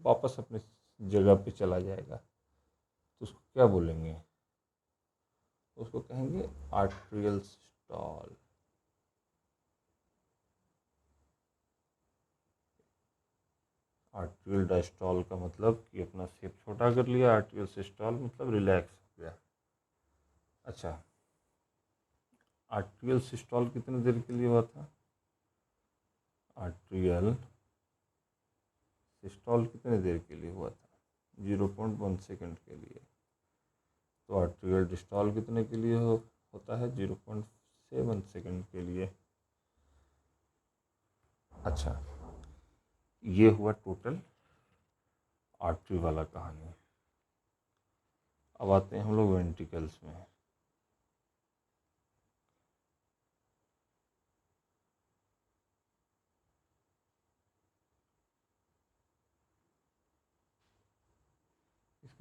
S1: वापस अपने जगह पे चला जाएगा। तो उसको क्या बोलेंगे, उसको कहेंगे आर्ट्रियल सिस्टोल। आर्ट्रियल डायस्टॉल का मतलब कि अपना शेप छोटा कर लिया, आर्ट्रियल सिस्टोल मतलब रिलैक्स हो गया। अच्छा, आर्ट्रियल सिस्टोल कितनी देर के लिए हुआ था, आर्ट्रियल सिस्टोल कितनी देर के लिए हुआ था, 0.1 सेकेंड के लिए। तो आर्ट्रियल डिस्टॉल कितने के लिए होता है, 0.7 सेकेंड के लिए। अच्छा, ये हुआ टोटल आर्टरी वाला कहानी। अब आते हैं हम लोग वेंट्रिकल्स में।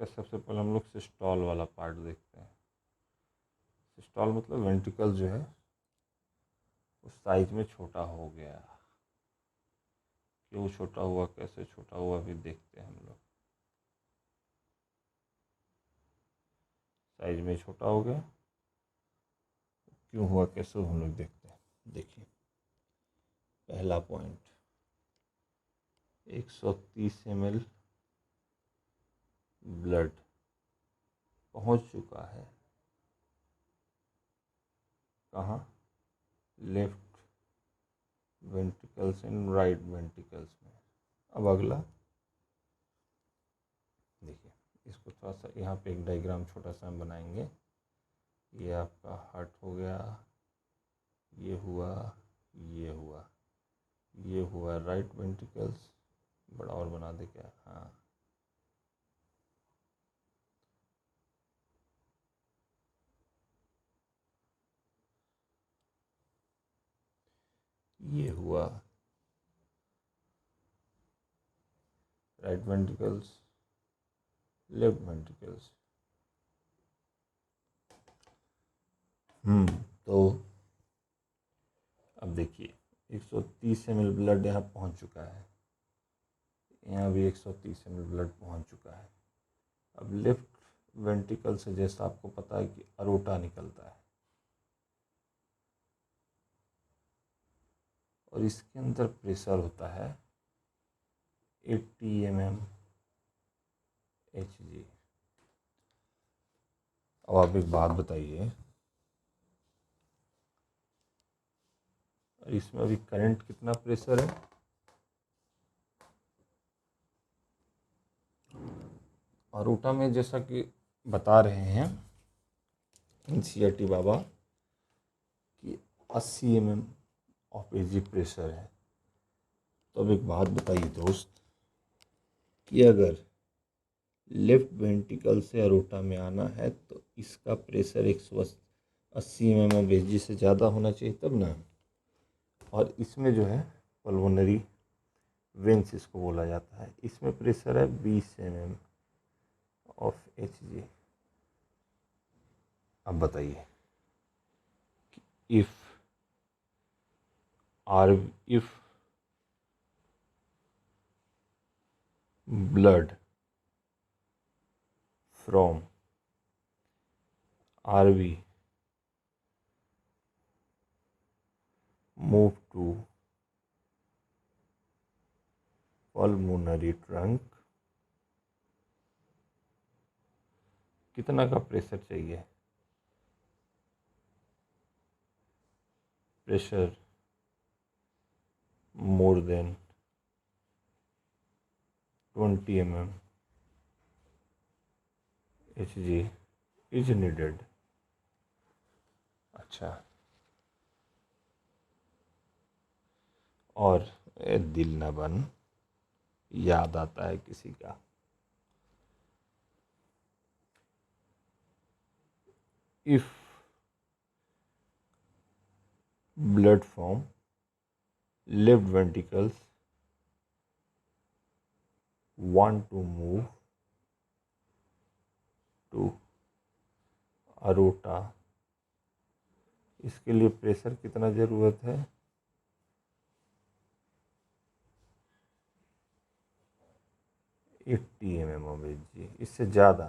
S1: इसका सबसे पहले हम लोग सिस्टॉल वाला पार्ट देखते हैं। सिस्टॉल मतलब वेंट्रिकल जो है उस साइज में छोटा हो गया। क्यों छोटा हुआ, कैसे छोटा हुआ भी देखते हैं हम लोग। साइज में छोटा हो गया, क्यों हुआ कैसे हम लोग देखते हैं। देखिए पहला पॉइंट, 130 ml ब्लड पहुंच चुका है कहाँ, left ventricles and right ventricles में। अब अगला देखिए, इसको थोड़ा सा यहाँ पे एक डायग्राम छोटा सा हम बनाएंगे। ये आपका हार्ट हो गया, ये हुआ, ये हुआ, ये हुआ राइट वेंट्रिकल्स। बड़ा और बना दे क्या, हाँ ये हुआ राइट वेंट्रिकल्स, लेफ्ट वेंट्रिकल्स। तो अब देखिए 130 ml ब्लड यहाँ पहुँच चुका है, यहाँ भी 130 ml ब्लड पहुँच चुका है। अब लेफ्ट वेंट्रिकल से जैसा आपको पता है कि अरोटा निकलता है, और इसके अंदर प्रेशर होता है 80 mm Hg। अब आप एक बात बताइए, इसमें अभी करंट कितना प्रेशर है, अरोटा में जैसा कि बता रहे हैं एनसीईआरटी बाबा कि 80 mm ऑफ Hg प्रेशर है। तो अब एक बात बताइए दोस्त कि अगर लेफ्ट वेंट्रिकल से अरोटा में आना है तो इसका प्रेशर 180 mm ऑफ Hg से ज़्यादा होना चाहिए तब ना। और इसमें जो है पल्मोनरी वेंस इसको बोला जाता है, इसमें प्रेशर है 20 mm ऑफ Hg। अब बताइए if blood from RV move to pulmonary trunk, कितना का प्रेशर चाहिए, pressure more than 20 mm Hg is needed. अच्छा, और दिल न बन, याद आता है किसी का, if blood from left ventricles want to move to aorta, इसके लिए प्रेशर कितना ज़रूरत है, 80 mm ऑफ Hg, इससे ज़्यादा।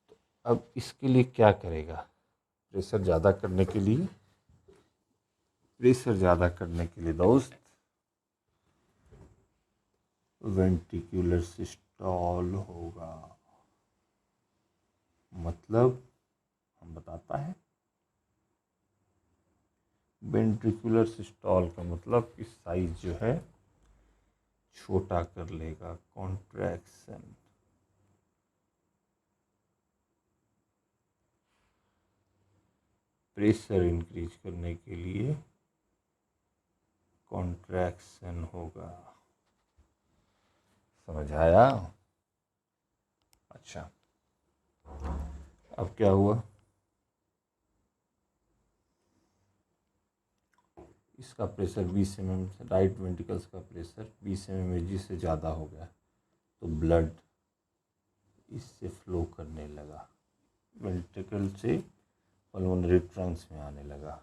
S1: तो अब इसके लिए क्या करेगा, प्रेशर ज़्यादा करने के लिए, दोस्त वेंट्रिकुलर सिस्टॉल होगा। मतलब हम बताता है वेंट्रिकुलर सिस्टॉल का मतलब कि साइज जो है छोटा कर लेगा, कॉन्ट्रैक्शन। प्रेशर इंक्रीज करने के लिए कॉन्ट्रैक्शन होगा। समझ आया? अच्छा, अब क्या हुआ, इसका प्रेशर 20 mm, राइट वेंट्रिकल्स का प्रेशर 20 mm Hg से ज़्यादा हो गया, तो ब्लड इससे फ्लो करने लगा, वेंट्रिकल से पल्मोनरी ट्रंक्स में आने लगा।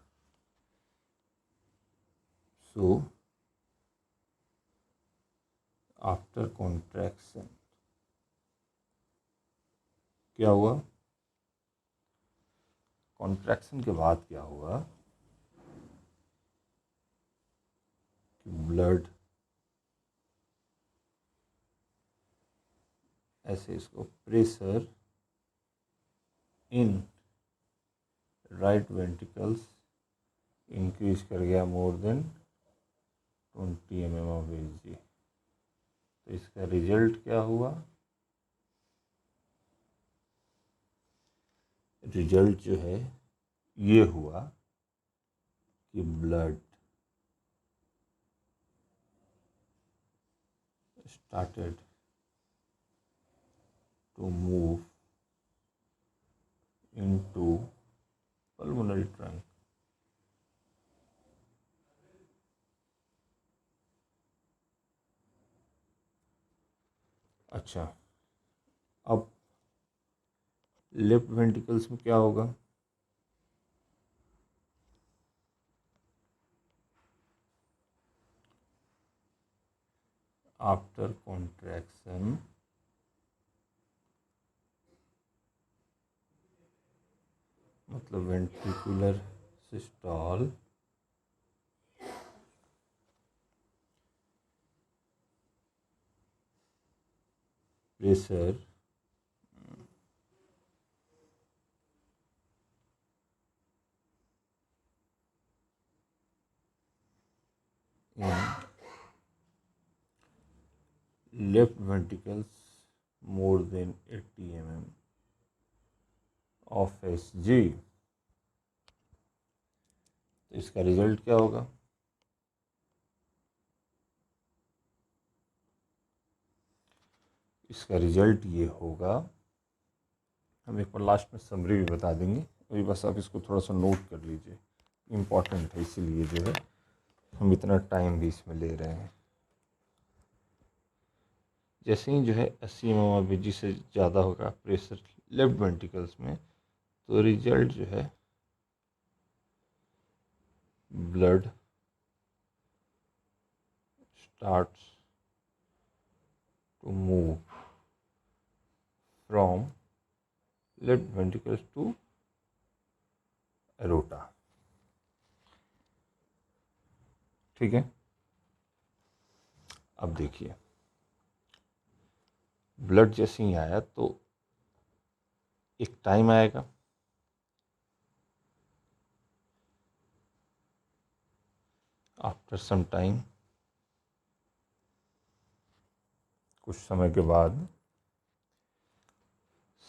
S1: सो आफ्टर कॉन्ट्रैक्शन क्या हुआ, कॉन्ट्रैक्शन के बाद क्या हुआ कि ब्लड ऐसे इसको pressure in right ventricles increase कर गया more than 20 mm of Hg। तो इसका रिजल्ट क्या हुआ, रिजल्ट जो है ये हुआ कि blood started to move into pulmonary trunk। अच्छा, अब लेफ्ट वेंट्रिकल्स में क्या होगा, आफ्टर कॉन्ट्रैक्शन मतलब ventricular systole pressure in left ventricles more than 80 mm of Hg। तो इसका रिजल्ट क्या होगा, इसका रिजल्ट ये होगा, हम एक बार लास्ट में समरी भी बता देंगे, अभी बस आप इसको थोड़ा सा नोट कर लीजिए, इम्पॉर्टेंट है, इसीलिए जो है हम इतना टाइम भी इसमें ले रहे हैं। जैसे ही जो है 80 mm Hg से ज़्यादा होगा प्रेशर लेफ्ट वेंट्रिकल्स में, तो रिजल्ट जो है blood starts to move from left ventricles to aorta. ठीक है, अब देखिए ब्लड जैसे ही आया तो एक टाइम आएगा, आफ्टर सम टाइम कुछ समय के बाद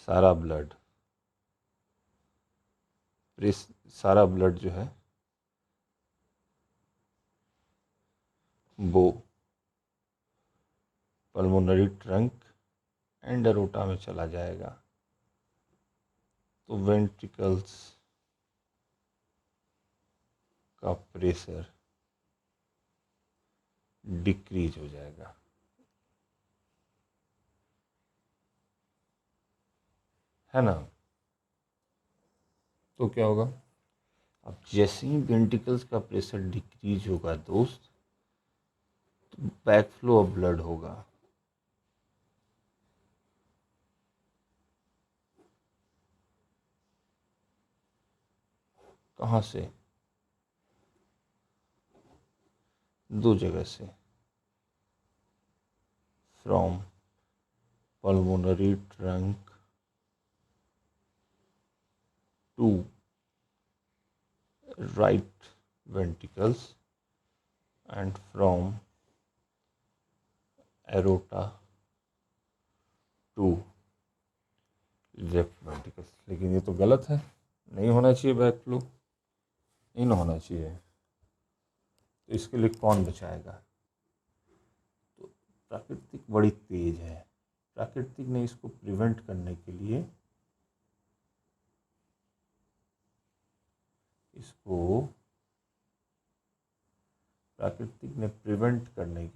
S1: सारा ब्लड जो है वो पल्मोनरी ट्रंक एंड एरोटा में चला जाएगा। तो वेंट्रिकल्स का प्रेशर डिक्रीज हो जाएगा, है ना। तो क्या होगा, अब जैसे ही वेंट्रिकल्स का प्रेशर डिक्रीज होगा दोस्त, तो बैकफ्लो ऑफ ब्लड होगा। कहाँ से, दो जगह से, from pulmonary trunk to right ventricles and from aorta to left ventricles। लेकिन ये तो गलत है, नहीं होना चाहिए बैक फ्लो, नहीं ना होना चाहिए। तो इसके लिए कौन बचाएगा, तो प्राकृतिक बड़ी तेज है, प्राकृतिक ने इसको प्रिवेंट करने के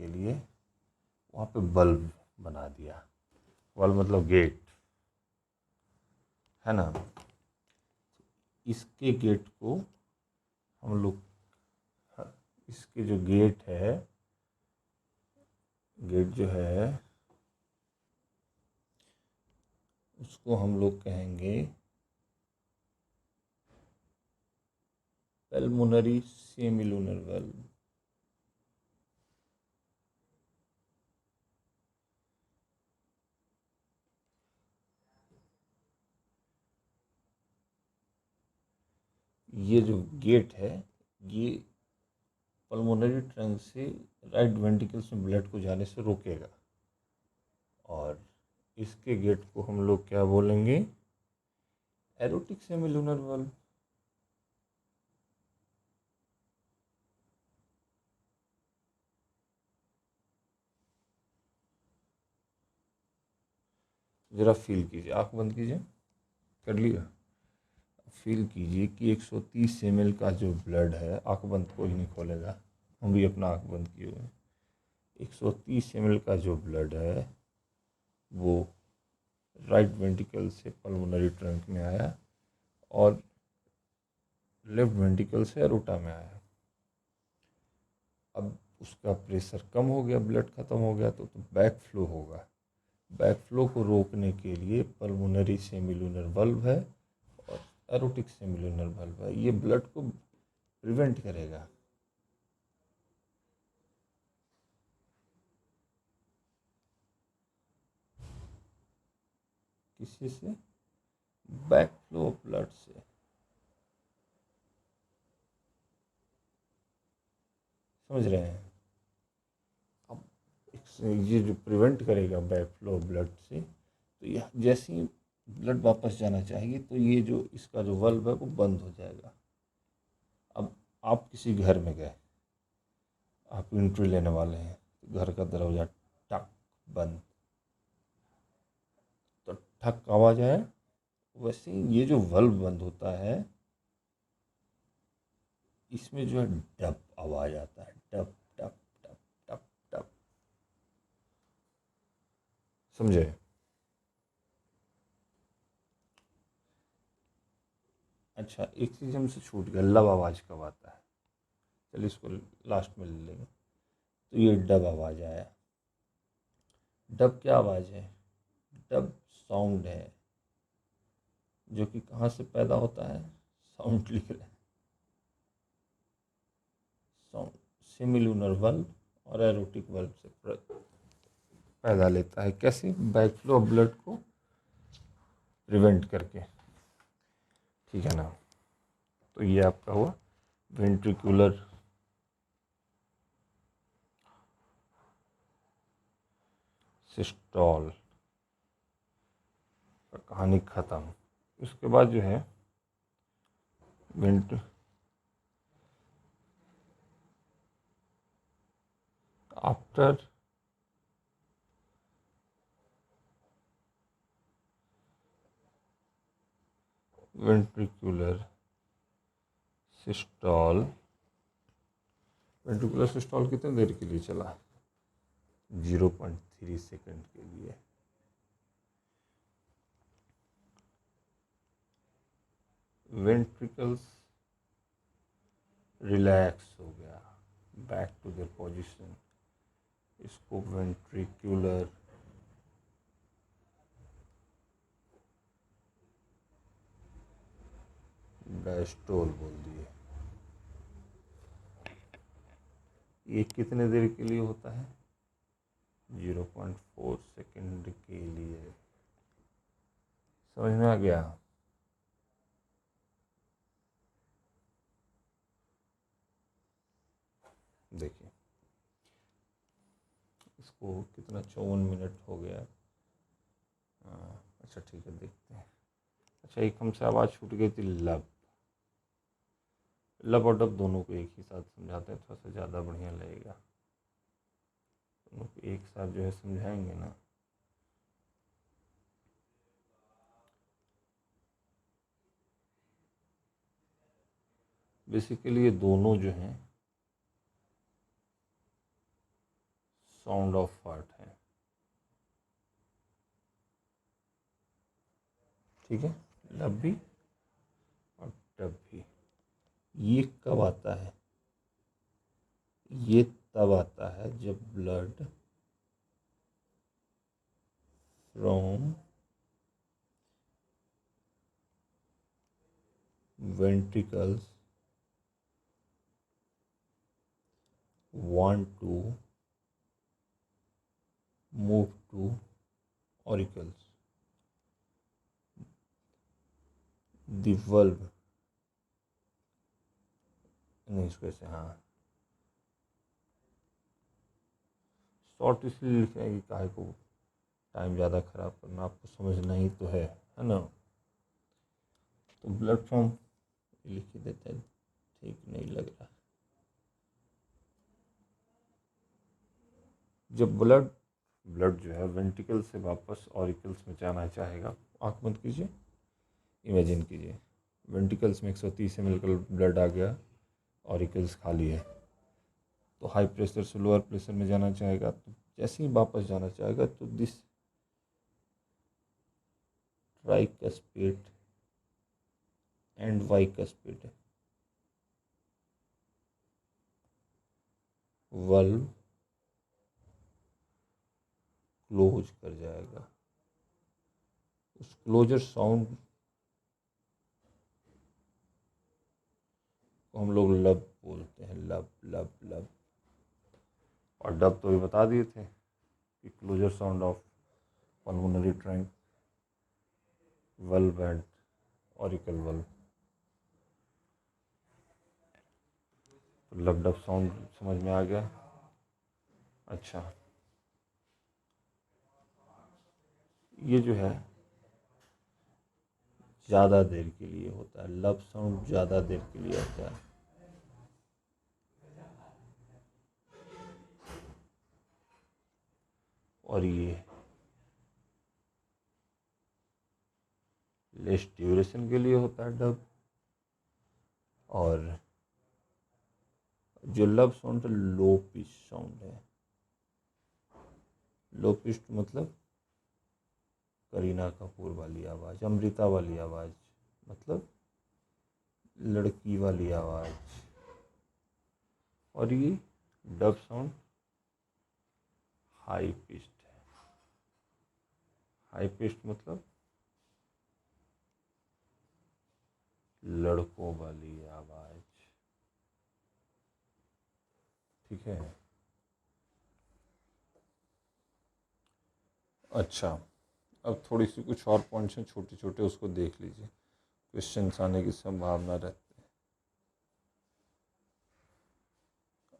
S1: लिए वहाँ पे बल्ब बना दिया। बल्ब मतलब गेट, है ना। इसके गेट को हम लोग, इसके जो गेट है, गेट जो है उसको हम लोग कहेंगे पल्मोनरी सेमिलुनर वाल्व। ये जो गेट है ये पल्मोनरी ट्रंक से राइट वेंट्रिकल्स में ब्लड को जाने से रोकेगा, और इसके गेट को हम लोग क्या बोलेंगे, एरोटिक सेमिलुनर वाल्व। जरा फील कीजिए, आंख बंद कीजिए, कर लिया। फील कीजिए कि 130 ml का जो ब्लड है, आंख बंद कोई नहीं खोलेगा, हम भी अपना आंख बंद किए हुए हैं। 130 ml का जो ब्लड है वो राइट वेंट्रिकल से पल्मोनरी ट्रंक में आया और लेफ्ट वेंट्रिकल से एरोटा में आया। अब उसका प्रेशर कम हो गया, ब्लड ख़त्म हो गया, तो बैक फ्लो होगा। बैक फ्लो को रोकने के लिए पल्मोनरी सेमिलुनर वाल्व है और एरोटिक सेमिलुनर वाल्व है, ये ब्लड को प्रिवेंट करेगा। किसी से? बैक फ्लो ब्लड से। समझ रहे हैं? अब ये जो प्रिवेंट करेगा बैक फ्लो ब्लड से, तो यह जैसे ही ब्लड वापस जाना चाहिए तो ये जो इसका जो वाल्व है वो बंद हो जाएगा। अब आप किसी घर में गए, आप एंट्री लेने वाले हैं, तो घर का दरवाज़ा टक बंद, तो ठक आवाज़ आया। वैसे ही ये जो वाल्व बंद होता है इसमें जो है डब आवाज़ आता है, dub dub dub dub dub. समझे? अच्छा, एक चीज़ हमसे छूट गया, लब आवाज़ कब आता है? चलिए इसको लास्ट में ले लेंगे। तो ये डब आवाज़ आया। डब क्या आवाज़ है? डब साउंड है, जो कि कहाँ से पैदा होता है? साउंड लिख रहे हैं, साउंड सेमिलुनर वाल्व और एरोटिक वाल्व से पैदा लेता है। कैसे? बैक फ्लो ऑफ ब्लड को प्रिवेंट करके। ठीक है ना। तो ये आपका हुआ वेंट्रिकुलर सिस्टोल का कहानी ख़त्म। उसके बाद जो है after ventricular systole, ventricular systole कितने देर के लिए चला? 0.3 सेकेंड के लिए। वेंट्रिकल्स रिलैक्स हो गया, बैक टू देयर पोजीशन, इसको वेंट्रिकुलर डायस्टोल बोल दिए। ये कितने देर के लिए होता है? 0.4 सेकेंड के लिए। समझ में आ गया? देखिए इसको कितना, 54 मिनट हो गया। अच्छा ठीक है, देखते हैं। अच्छा, एक हमसे आवाज़ छूट गई थी, लब। लब और डब दोनों को एक ही साथ समझाते हैं, थोड़ा सा ज़्यादा बढ़िया लगेगा। दोनों को एक साथ जो है समझाएंगे ना। बेसिकली ये दोनों जो हैं साउंड ऑफ हार्ट है। ठीक है, लब भी और टब भी। ये कब आता है? ये तब आता है जब blood from ventricles want to move to auricles. The valve, नहीं इसको ऐसे, हाँ शॉर्ट इसलिए लिखा है कि काहे को टाइम ज़्यादा ख़राब करना, आपको समझना ही तो है ना। तो ब्लड फ्रॉम लिख ही देते हैं, ठीक नहीं लग रहा। जब ब्लड जो है वेंट्रिकल से वापस ऑरिकल्स में जाना चाहेगा, आँख बंद कीजिए, इमेजिन कीजिए वेंट्रिकल्स में 130 ml का ब्लड आ गया, ऑरिकल्स खाली है, तो हाई प्रेशर से लोअर प्रेशर में जाना चाहेगा। तो जैसे ही वापस जाना चाहेगा तो this tricuspid and bicuspid valve close कर जाएगा। उस क्लोजर साउंड को हम लोग लब बोलते हैं, लब लब लब। और डब तो भी बता दिए थे कि closure sound of pulmonary trunk valve and auricle valve। तो लब डब साउंड समझ में आ गया। अच्छा, ये जो है ज़्यादा देर के लिए होता है, लब साउंड ज़्यादा देर के लिए होता है। और ये लेस ड्यूरेशन के लिए होता है डब। और जो लब साउंड है लो पिच साउंड है। लो पिच मतलब करीना कपूर वाली आवाज़, अमृता वाली आवाज़, मतलब लड़की वाली आवाज़। और ये डब साउंड हाई पिच्ड है। हाई पिच्ड मतलब लड़कों वाली आवाज़, ठीक है। अच्छा, अब थोड़ी सी कुछ और पॉइंट्स हैं छोटे छोटे, उसको देख लीजिए, क्वेश्चंस आने की संभावना रहती है।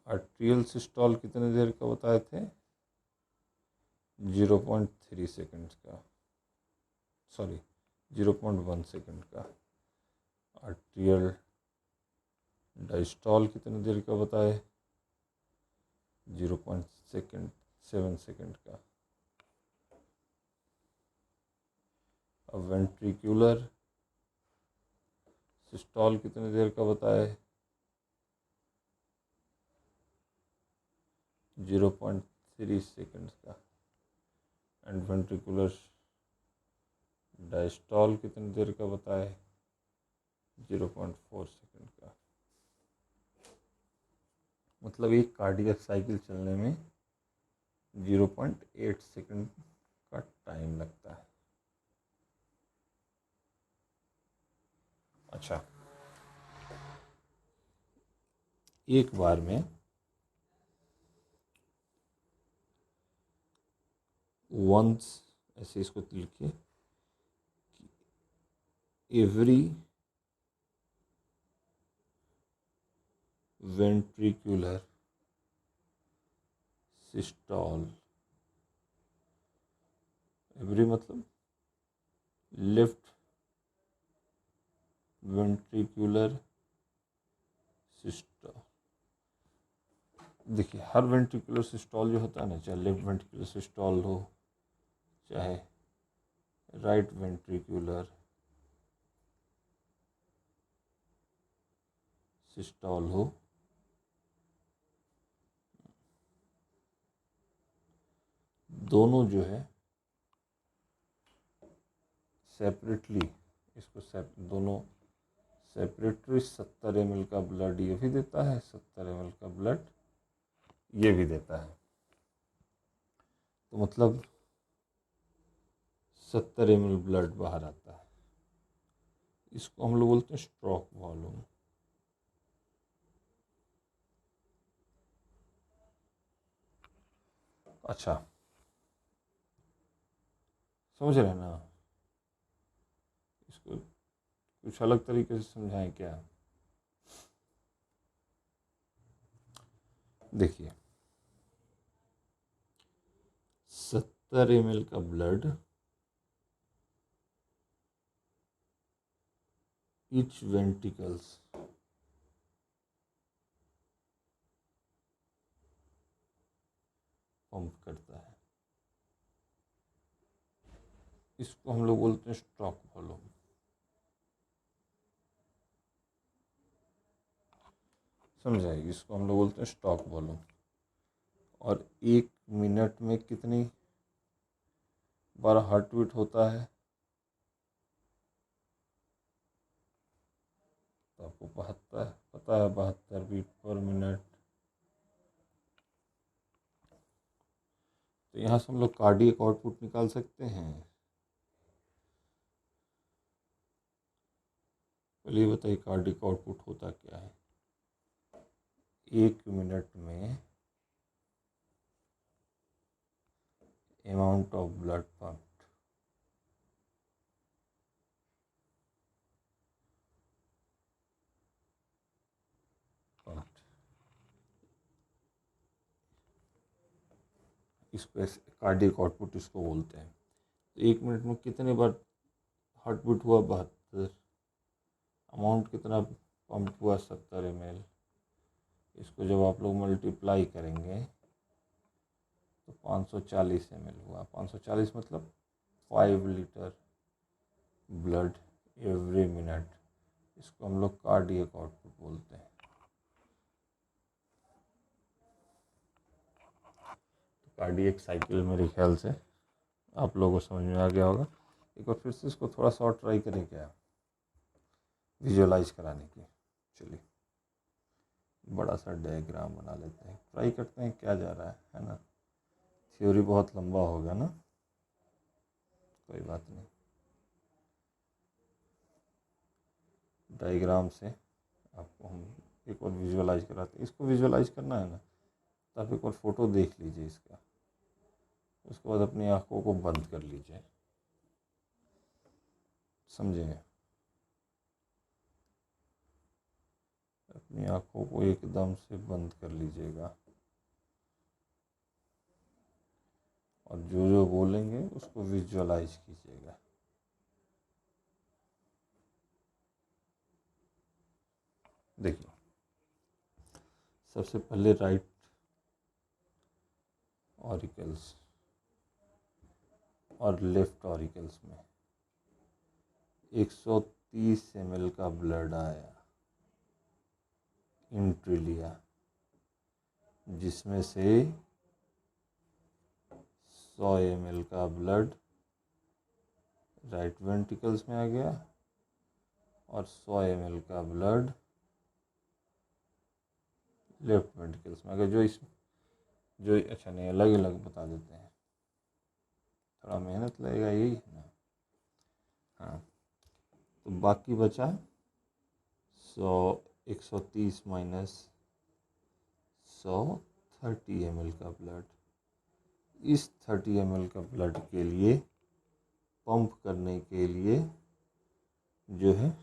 S1: आर्ट्रियल सिस्टोल कितने देर का बताए थे? 0.3 सेकेंड का, सॉरी 0.1 सेकेंड का। आर्ट्रियल डायस्टॉल कितने देर का बताए? 0.7 सेकेंड का। अब वेंट्रिकुलर सिस्टोल कितने देर का बताए? 0.3 सेकेंड का। एंड वेंट्रिकुलर डायस्टॉल कितने देर का बताए? 0.4 सेकेंड का। मतलब एक कार्डियक साइकिल चलने में 0.8 सेकेंड का टाइम लगता है। अच्छा, एक बार में वंस, ऐसे इसको लिखिए, एवरी वेंट्रिकुलर सिस्टोल, एवरी मतलब लेफ्ट वेंट्रिकुलर सिस्टोल। देखिए हर वेंट्रिकुलर सिस्टोल जो होता है ना, चाहे लेफ्ट वेंट्रिकुलर सिस्टोल हो, चाहे राइट वेंट्रिकुलर सिस्टोल हो, दोनों जो है सेपरेटली इसको दोनों सेपरेटरी 70 ml का ब्लड ये भी देता है, 70 ml का ब्लड ये भी देता है। तो मतलब 70 ml ब्लड बाहर आता है। इसको हम लोग बोलते हैं स्ट्रोक वॉल्यूम। अच्छा, समझ रहे हैं ना? इसको कुछ अलग तरीके से समझाएं क्या? देखिए, 70 ml का ब्लड ईच वेंट्रिकल्स पंप करता है। इसको हम लोग बोलते हैं स्ट्रोक वॉल्यूम। समझाइए, इसको हम लोग बोलते हैं स्ट्रोक वॉल्यूम। और 1 मिनट में कितनी बार हार्ट बीट होता है? तो आपको 72 पता है, 72 बीट पर मिनट। तो यहाँ से हम लोग कार्डियक आउटपुट निकाल सकते हैं। पहले ये बताइए, कार्डियक आउटपुट होता क्या है? 1 मिनट में अमाउंट ऑफ ब्लड पंप, इसको कार्डियक आउटपुट इसको बोलते हैं। तो 1 मिनट में कितने बार हार्ट बीट हुआ? 72। अमाउंट कितना पंप हुआ? 70 ml। इसको जब आप लोग मल्टीप्लाई करेंगे तो 540 ml हुआ। 540 मतलब 5 लीटर ब्लड एवरी मिनट। इसको हम लोग कार्डियक आउटपुट बोलते हैं। तो कार्डियक साइकिल मेरे ख्याल से आप लोगों को समझ में आ गया होगा। एक बार फिर से इसको थोड़ा सा और ट्राई करें क्या, विजुअलाइज कराने की। चलिए, बड़ा सा डायग्राम बना लेते हैं, ट्राई करते हैं क्या जा रहा है ना। थ्योरी बहुत लंबा होगा ना, कोई बात नहीं, डायग्राम से आपको हम एक बार विजुअलाइज कराते हैं। इसको विजुअलाइज करना है ना, तो आप एक बार फ़ोटो देख लीजिए इसका, उसके बाद अपनी आँखों को बंद कर लीजिए। समझे? अपनी आँखों को एकदम से बंद कर लीजिएगा और जो जो बोलेंगे उसको विजुअलाइज कीजिएगा। देखिए, सबसे पहले राइट ऑरिकल्स और लेफ्ट ऑरिकल्स में 130 ml का ब्लड आया एंट्री लिया, जिसमें से 100 ml का ब्लड राइट वेंट्रिकल्स में आ गया और 100 ml का ब्लड लेफ्ट वेंट्रिकल्स में आ गया। जो अच्छा नहीं, अलग अलग बता देते हैं, थोड़ा मेहनत लगेगा, यही है ना। हाँ, तो बाकी बचा 130 माइनस 100, 30 ml का ब्लड। इस 30 ml का ब्लड के लिए पंप करने के लिए जो है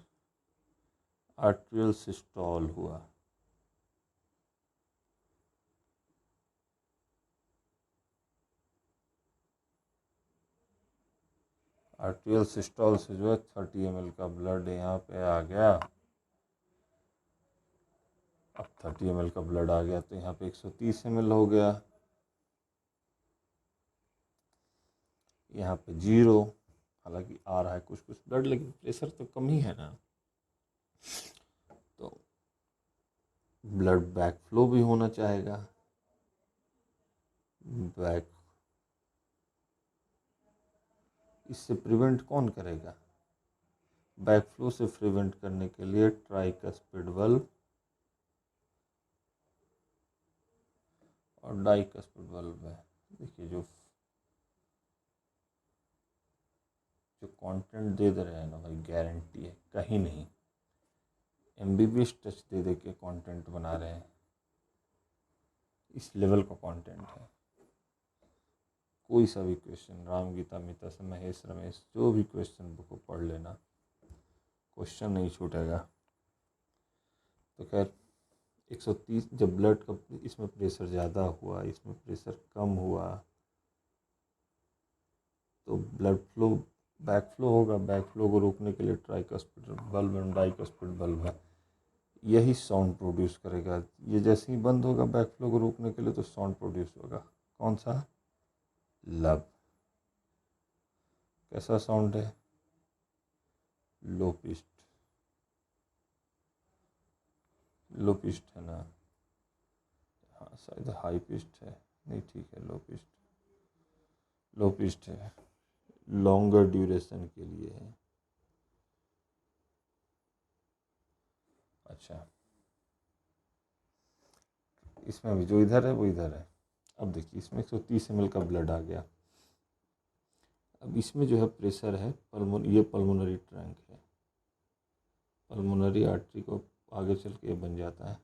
S1: आर्ट्रियल सिस्टोल हुआ। आर्ट्रियल सिस्टोल से जो है 30 ml का ब्लड यहाँ पे आ गया। अब 30 ml का ब्लड आ गया तो यहाँ पे 130 ml हो गया, यहाँ पे 0, हालांकि आ रहा है कुछ कुछ ब्लड, लेकिन प्रेशर तो कम ही है ना। तो ब्लड बैक फ्लो भी होना चाहेगा। बैक, इससे प्रिवेंट कौन करेगा? बैकफ्लो से प्रिवेंट करने के लिए ट्राइकस्पिड बल्ब और डाइकस्पिड बल्ब है। देखिए जो कंटेंट दे रहे हैं ना भाई, गारंटी है कहीं नहीं, एमबीबीएस टच दे दे के कंटेंट बना रहे हैं, इस लेवल का कंटेंट है। कोई सा भी क्वेश्चन, राम गीता मिता से महेश रमेश, जो भी क्वेश्चन बुक को पढ़ लेना, क्वेश्चन नहीं छूटेगा। तो खैर 130 जब ब्लड का इसमें प्रेशर ज़्यादा हुआ, इसमें प्रेशर कम हुआ, तो ब्लड फ्लो बैक फ्लो होगा। बैक फ्लो को रोकने के लिए ट्राइकस्पिड बल्ब एंड डाइकस्पिड बल्ब है, यही साउंड प्रोड्यूस करेगा। ये जैसे ही बंद होगा बैक फ्लो को रोकने के लिए तो साउंड प्रोड्यूस होगा। कौन सा? लब। कैसा साउंड है? लो पिस्ट, लो पिस्ट है ना, हाँ शायद हाई पिस्ट है, नहीं ठीक है, लो पिस्ट, लो पिस्ट है, लॉन्गर ड्यूरेशन के लिए है। अच्छा, इसमें भी जो इधर है वो इधर है। अब देखिए इसमें 130 ml का ब्लड आ गया। अब इसमें जो है प्रेशर है, ये पल्मोनरी ट्रंक है, पल्मोनरी आर्टरी को आगे चल के बन जाता है।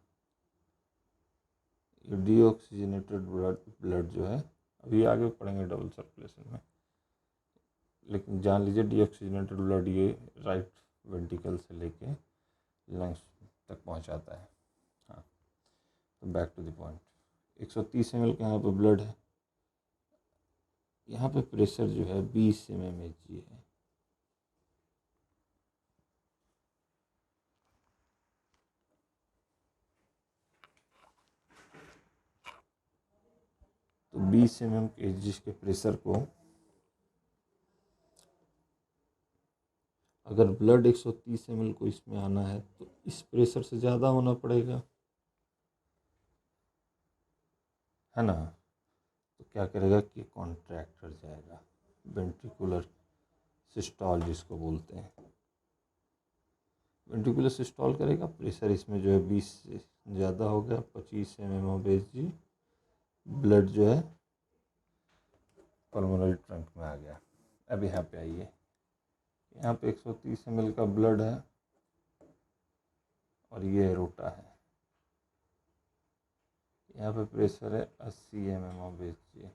S1: ये डीऑक्सीजनेटेड ब्लड जो है, अभी आगे पढ़ेंगे डबल सर्कुलेशन में, लेकिन जान लीजिए डीऑक्सीजनेटेड ब्लड ये राइट वेंट्रिकल से लेके लंग्स तक पहुंचाता है। हाँ, तो back to the point, 130 ml का यहाँ पे ब्लड है, यहाँ पे प्रेशर जो है 20 mmHg है। तो 20 mmHg के प्रेशर को अगर ब्लड 130 ml को इसमें आना है तो इस प्रेशर से ज़्यादा होना पड़ेगा, है ना। तो क्या करेगा कि कॉन्ट्रैक्ट कर जाएगा, वेंट्रिकुलर सिस्टॉल जिसको बोलते हैं, वेंट्रिकुलर सिस्टॉल करेगा। प्रेशर इसमें जो है 20 से ज़्यादा हो गया, 25 mmHg, ब्लड जो है पल्मोनरी ट्रंक में आ गया। अब यहाँ पे आइए, यहाँ पे 130 ml का ब्लड है और ये एरोटा है, यहाँ पे प्रेशर है 80 mmHg।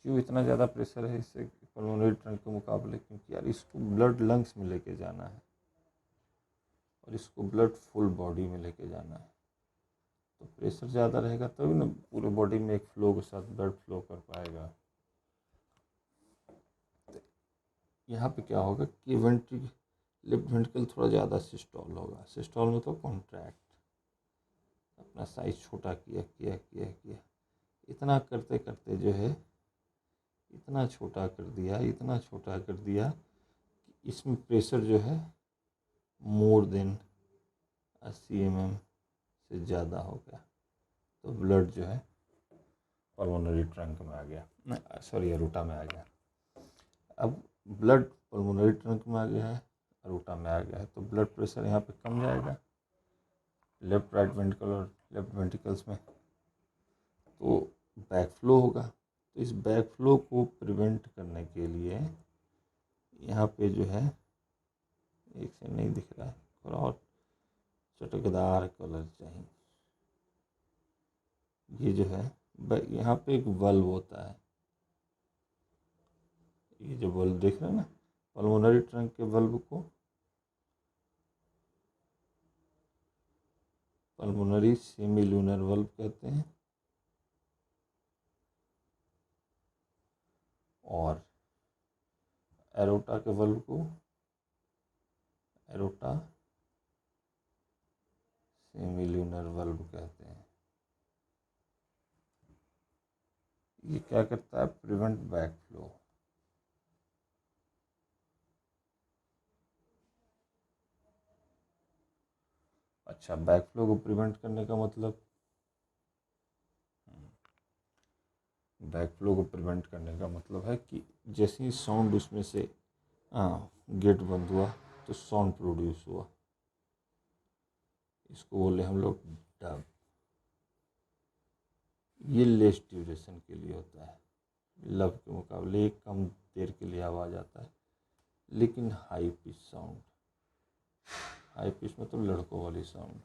S1: क्यों इतना ज़्यादा प्रेशर है इससे पल्मोनरी ट्रंक के मुकाबले? क्योंकि यार इसको ब्लड लंग्स में लेके जाना है और इसको ब्लड फुल बॉडी में लेके जाना है, तो प्रेशर ज़्यादा रहेगा तभी ना पूरे बॉडी में एक फ्लो के साथ ब्लड फ्लो कर पाएगा। यहाँ पे क्या होगा कि लेफ्ट वेंट्रिकल थोड़ा ज़्यादा सिस्टॉल होगा, सिस्टॉल में तो कॉन्ट्रैक्ट, अपना साइज छोटा किया किया किया किया, इतना करते करते जो है इतना छोटा कर दिया, इतना छोटा कर दिया कि इसमें प्रेशर जो है मोर देन 80 mm से ज़्यादा हो गया, तो ब्लड जो है पल्मोनरी ट्रंक में आ गया, सॉरी एरोटा में आ गया। अब ब्लड पल्मोनरी ट्रंक में आ गया है, एरोटा में आ गया है, तो ब्लड प्रेशर यहाँ पे कम जाएगा लेफ्ट राइट वेंट्रिकल और लेफ्ट वेंट्रिकल्स में, तो बैक फ्लो होगा। तो इस बैक फ्लो को प्रिवेंट करने के लिए यहाँ पे जो है, एक से नहीं दिख रहा है, थोड़ा और चटकदार कलर चाहिए, ये जो है यहाँ पे एक बल्ब होता है, ये जो बल्ब देख रहे हैं ना, पल्मोनरी ट्रंक के बल्ब को पल्मोनरी सेमील्यूनर बल्ब कहते हैं, और एरोटा के बल्ब को एरोटा सेमील्यूनर बल्ब कहते हैं। ये क्या करता है? Prevent back flow. अच्छा, बैक फ्लो को प्रिवेंट करने का मतलब, बैक फ्लो को प्रिवेंट करने का मतलब है कि जैसे ही साउंड उसमें से गेट बंद हुआ, तो साउंड प्रोड्यूस हुआ। इसको बोले हम लोग डब। ये लेस ड्यूरेशन के लिए होता है, लब के मुकाबले एक कम देर के लिए आवाज़ आता है, लेकिन high pitch sound, high pitch मतलब लड़कों वाली साउंड।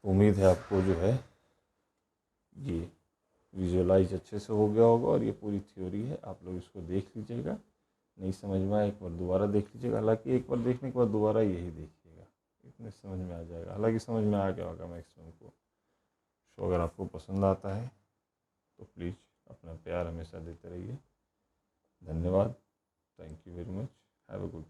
S1: उम्मीद है आपको जो है ये विजुअलाइज अच्छे से हो गया होगा, और ये पूरी थ्योरी है, आप लोग इसको देख लीजिएगा। नहीं समझ में आया एक बार दोबारा देख लीजिएगा, हालांकि एक बार देखने के बाद दोबारा यही देखिएगा, इतने समझ में आ जाएगा। हालांकि समझ में आ गया होगा मैक्सिमम को। तो अगर आपको पसंद आता है तो प्लीज़ अपना प्यार हमेशा देते रहिए। धन्यवाद। Thank you very much. Have a good